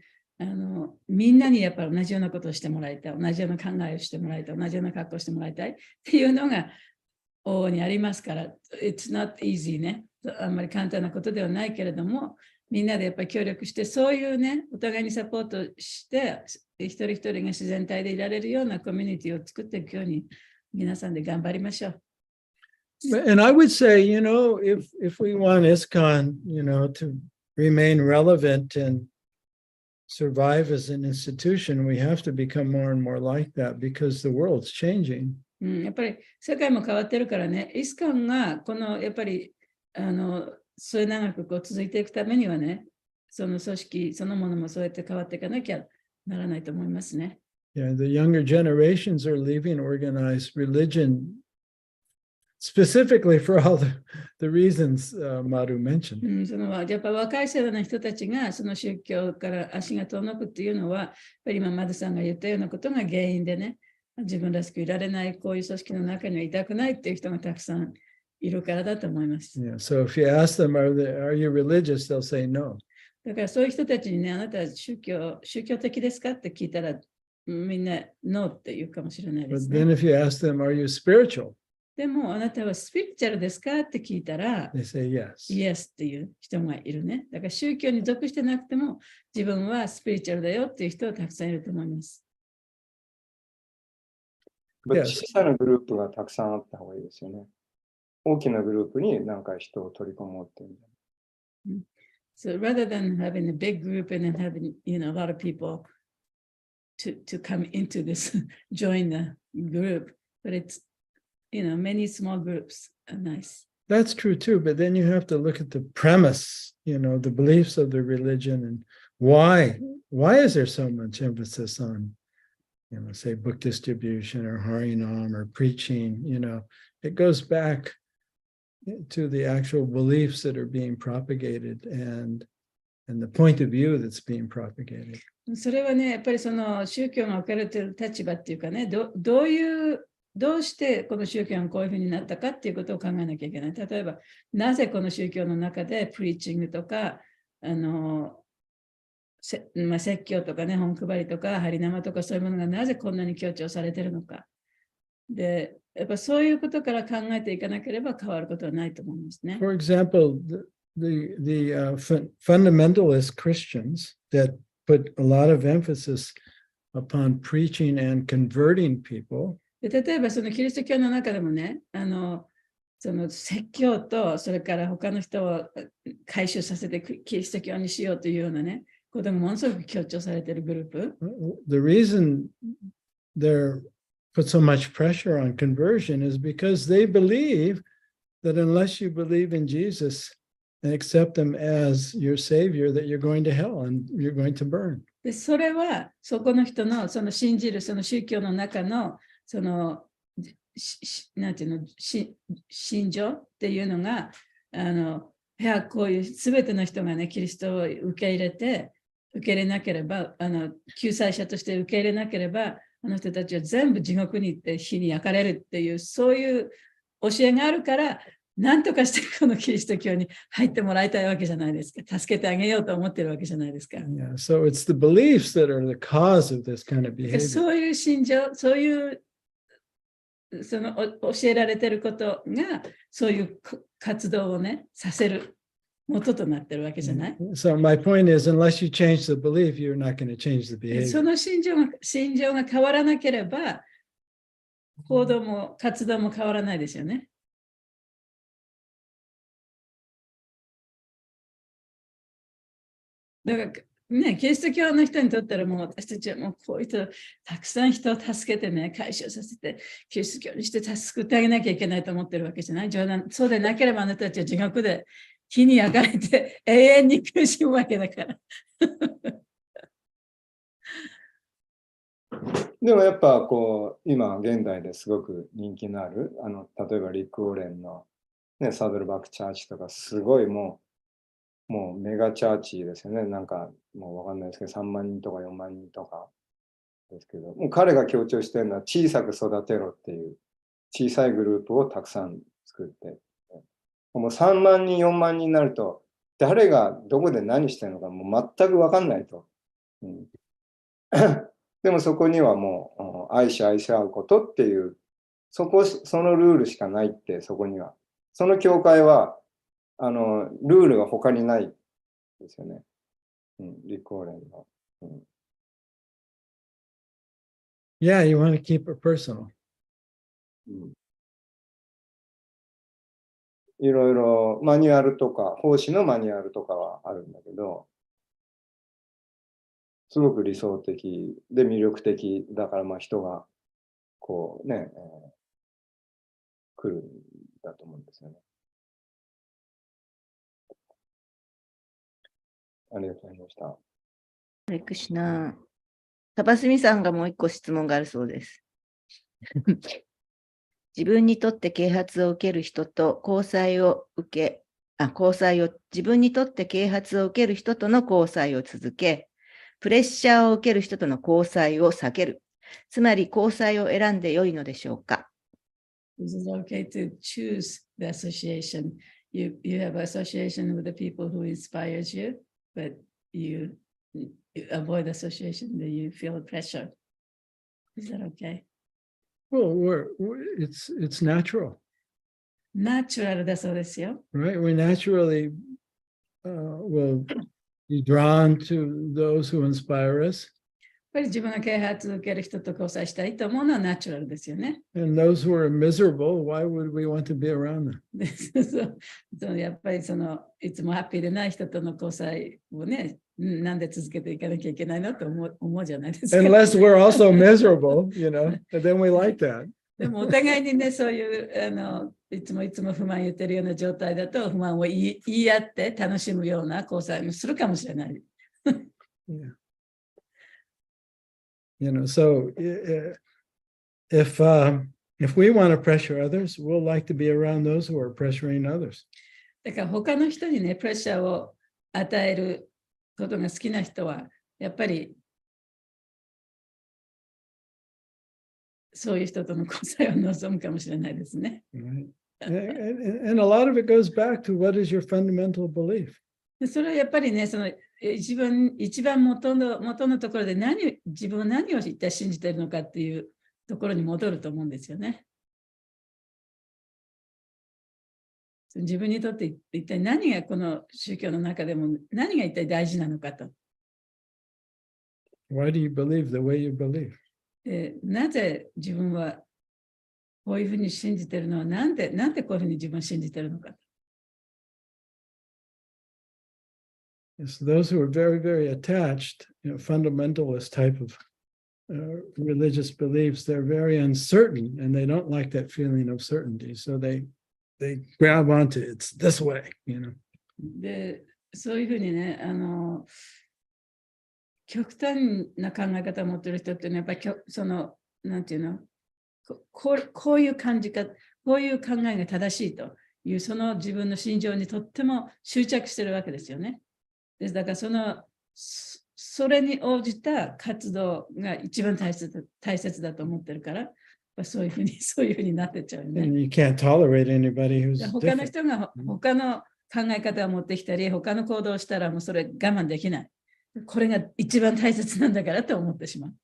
みんなにやっぱり同じようなことをしてもらいたい、同じような考えをしてもらいたい、同じような格好をしてもらいたいっていうのが往々にありますから、It's not easy ね。あんまり簡単なことではないけれども、みんなでやっぱり協力して、そういうね、お互いにサポートして、一人一人が自然体でいられるようなコミュニティを作っていくように、皆さんで頑張りましょう。And I would say, if we want ISKCON, to remain relevant and survive as an institution, we have to become more and more like that because the world's changing. やっぱり世界も変わってるからね、イスカンがこのやっぱり末永く続いていくためにはね、その組織そのものもそうやって変わっていかなきゃならないと思いますね。Yeah, the younger generations are leaving organized religion specifically for all the reasons Maru mentioned. やっぱ若い世代の人たちがその宗教から足が遠のくっていうのは、やっぱり今マドさんが言ったようなことが原因でね、自分らしくいられない、こういう組織の中にはいたくないっていう人がたくさんいるからだと思います。Yeah, so if you ask them, are you religious? They'll say no. だからそういう人たちにね、あなたは宗教的ですかって聞いたら、みんなノーって言うかもしれないで But す then ね。 if you ask them, are you spiritual? でもあなたはスピリチュアルですかって聞いたら、They say yes. イエスっていう人がいるね。だから宗教に属してなくても自分はスピリチュアルだよっていう人はたくさんいると思います。Yes. 小さなグループがたくさんあった方がいいですよね。大きなグループに何か人を取り込もうっていう。So rather than having a big group and then having, a lot of people to come into this, join the group, but it's, many small groups are nice. That's true too, but then you have to look at the premise, the beliefs of the religion and why is there so much emphasis on, say book distribution or Harinam or preaching, it goes back to the actual beliefs that are being propagated and the point of view that's being propagated. それはね、やっぱりその宗教が置かれている立場っていうかね、どうしてこの宗教がこういうふうになったかっていうことを考えなきゃいけない。例えば、なぜこの宗教の中でプリーチングとか、説教とかね、本配りとか、ハリナマとかそういうものがなぜこんなに強調されているのか。で、やっぱそういうことから考えていかなければ変わることはないと思いますね。For example, the fundamentalist Christians that put a lot of emphasis upon preaching and converting people. で例えばそのキリスト教の中でもね、その説教とそれから他の人を回収させてキリスト教にしようというようなね、ことがものすごく強調されているグループ。The reason they're put so much pressure on conversion is because they believe that unless you believe in Jesus and accept him as your savior, that you're going to hell and you're going to burn. でそれはそこの人のその信じるその宗教の中のそのなんていうの信条っていうのがこういうすべての人がねキリストを受け入れなければ救済者として受け入れなければあの人たちは全部地獄に行って火に焼かれるっていうそういう教えがあるから何とかしてこのキリスト教に入ってもらいたいわけじゃないですか。助けてあげようと思ってるわけじゃないですか。Yeah, so it's the beliefs that are the cause of this kind of behavior. そういう信条、そういうその教えられてることがそういう活動をねさせる元となってるわけじゃない。So my point is, unless you change the belief, you're not going to change the behavior. その信条が変わらなければ行動も活動も変わらないですよね。だからね、キリスト教の人にとったらもう私たちはもうこういう人たくさん人を助けてね、回収させてキリスト教にして救ってあげなきゃいけないと思ってるわけじゃない。冗談、そうでなければあなたたちは地獄で火に焼かれて永遠に苦しむわけだから。でもやっぱこう今現代ですごく人気のある例えばリック・オーレンの、ね、サドルバックチャーチとかすごいもうメガチャーチですよね。なんかもうわかんないですけど3万人とか4万人とかですけどもう彼が強調してるのは小さく育てろっていう小さいグループをたくさん作って、もう3万人、4万人になると、誰がどこで何してるのかもう全く分かんないと。でもそこにはもう愛し愛し合うことっていう、そのルールしかないって、そこには。その教会は、ルールが他にないですよね。立法連の。Yeah, you want to keep it personal. いろいろマニュアルとか、奉仕のマニュアルとかはあるんだけど、すごく理想的で魅力的だから、人がこうね、来るんだと思うんですよね。ありがとうございました。ハレクシナ。タバスミさんがもう一個質問があるそうです。自分にとって啓発を受ける人と自分にとって啓発を受ける人との交際を続け、プレッシャーを受ける人との交際を避ける。つまり交際を選んで良いのでしょうか。Is it okay to choose the association? You have association with the people who inspires you, but you avoid association that you feel pressure. Is that okay? Well, it's natural. Natural だそうですよ。Right? We naturally will be drawn to those who inspire us. やっぱり自分が啓発を受ける人と交際したいと思うのはナチュラルですよね。And those who are miserable, why would we want to be around them? そうやっぱりいつもハッピーでない人との交際をね、なんで続けていかなきゃいけないのと思うじゃないですか。Unless we're also miserable, then we like that. でもお互いにね、そういういつも不満言ってるような状態だと不満を言い合って楽しむような交際もするかもしれない。Yeah. So if we want to pressure others, we'll like to be around those who are pressuring others. だから他の人にね、プレッシャーを与えることが好きな人は、やっぱりそういう人との交際を望むかもしれないですね。Right. And a lot of it goes back to what is your fundamental belief. それはやっぱりね、一番元のところで自分は何を一体信じているのかっていうところに戻ると思うんですよね。自分にとって一体何がこの宗教の中でも何が一体大事なのかと。Why do you believe the way you believe? なぜ自分はこういうふうに信じているのはなんでこういうふうに自分は信じているのか。Yes, those who are very, very attached, fundamentalist type of religious beliefs, they're very uncertain and they don't like that feeling of certainty. So they grab onto it's this way, で、そういうふうにね、極端な考え方を持っている人っていうのは、やっぱりなんていうの、こういう感じか、こういう考えが正しいという、その自分の心情にとっても執着しているわけですよね。だからそれに応じた活動が一番大切だと思ってるから、そういうふうになってっちゃうよね。And you can't tolerate anybody who's 他の different. 人が他の考え方を持ってきたり、他の行動をしたらもうそれ我慢できない。これが一番大切なんだからと思ってしまう。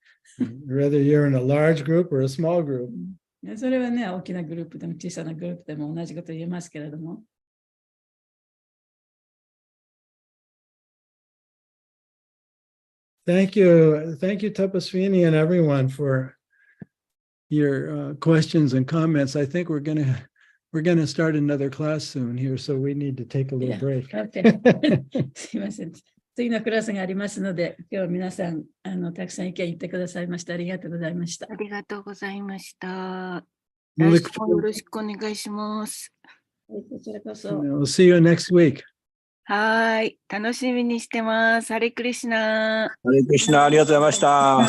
Whether you're in a large group or a small group. それはね、大きなグループでも小さなグループでも同じこと言えますけれども。Thank you, Tapaswini and everyone for your questions and comments. I think we're gonna start another class soon here, so we need to take a little break. Okay. すいません。次のクラスがありますので、今日は皆さんたくさん意見言ってくださいました。ありがとうございました。ありがとうございました。We'll 来週もよろしくお願いします。こちらこそ。We'll see you next week. はい。楽しみにしてます。ハレクリシナ。ハレクリシナ、ありがとうございました。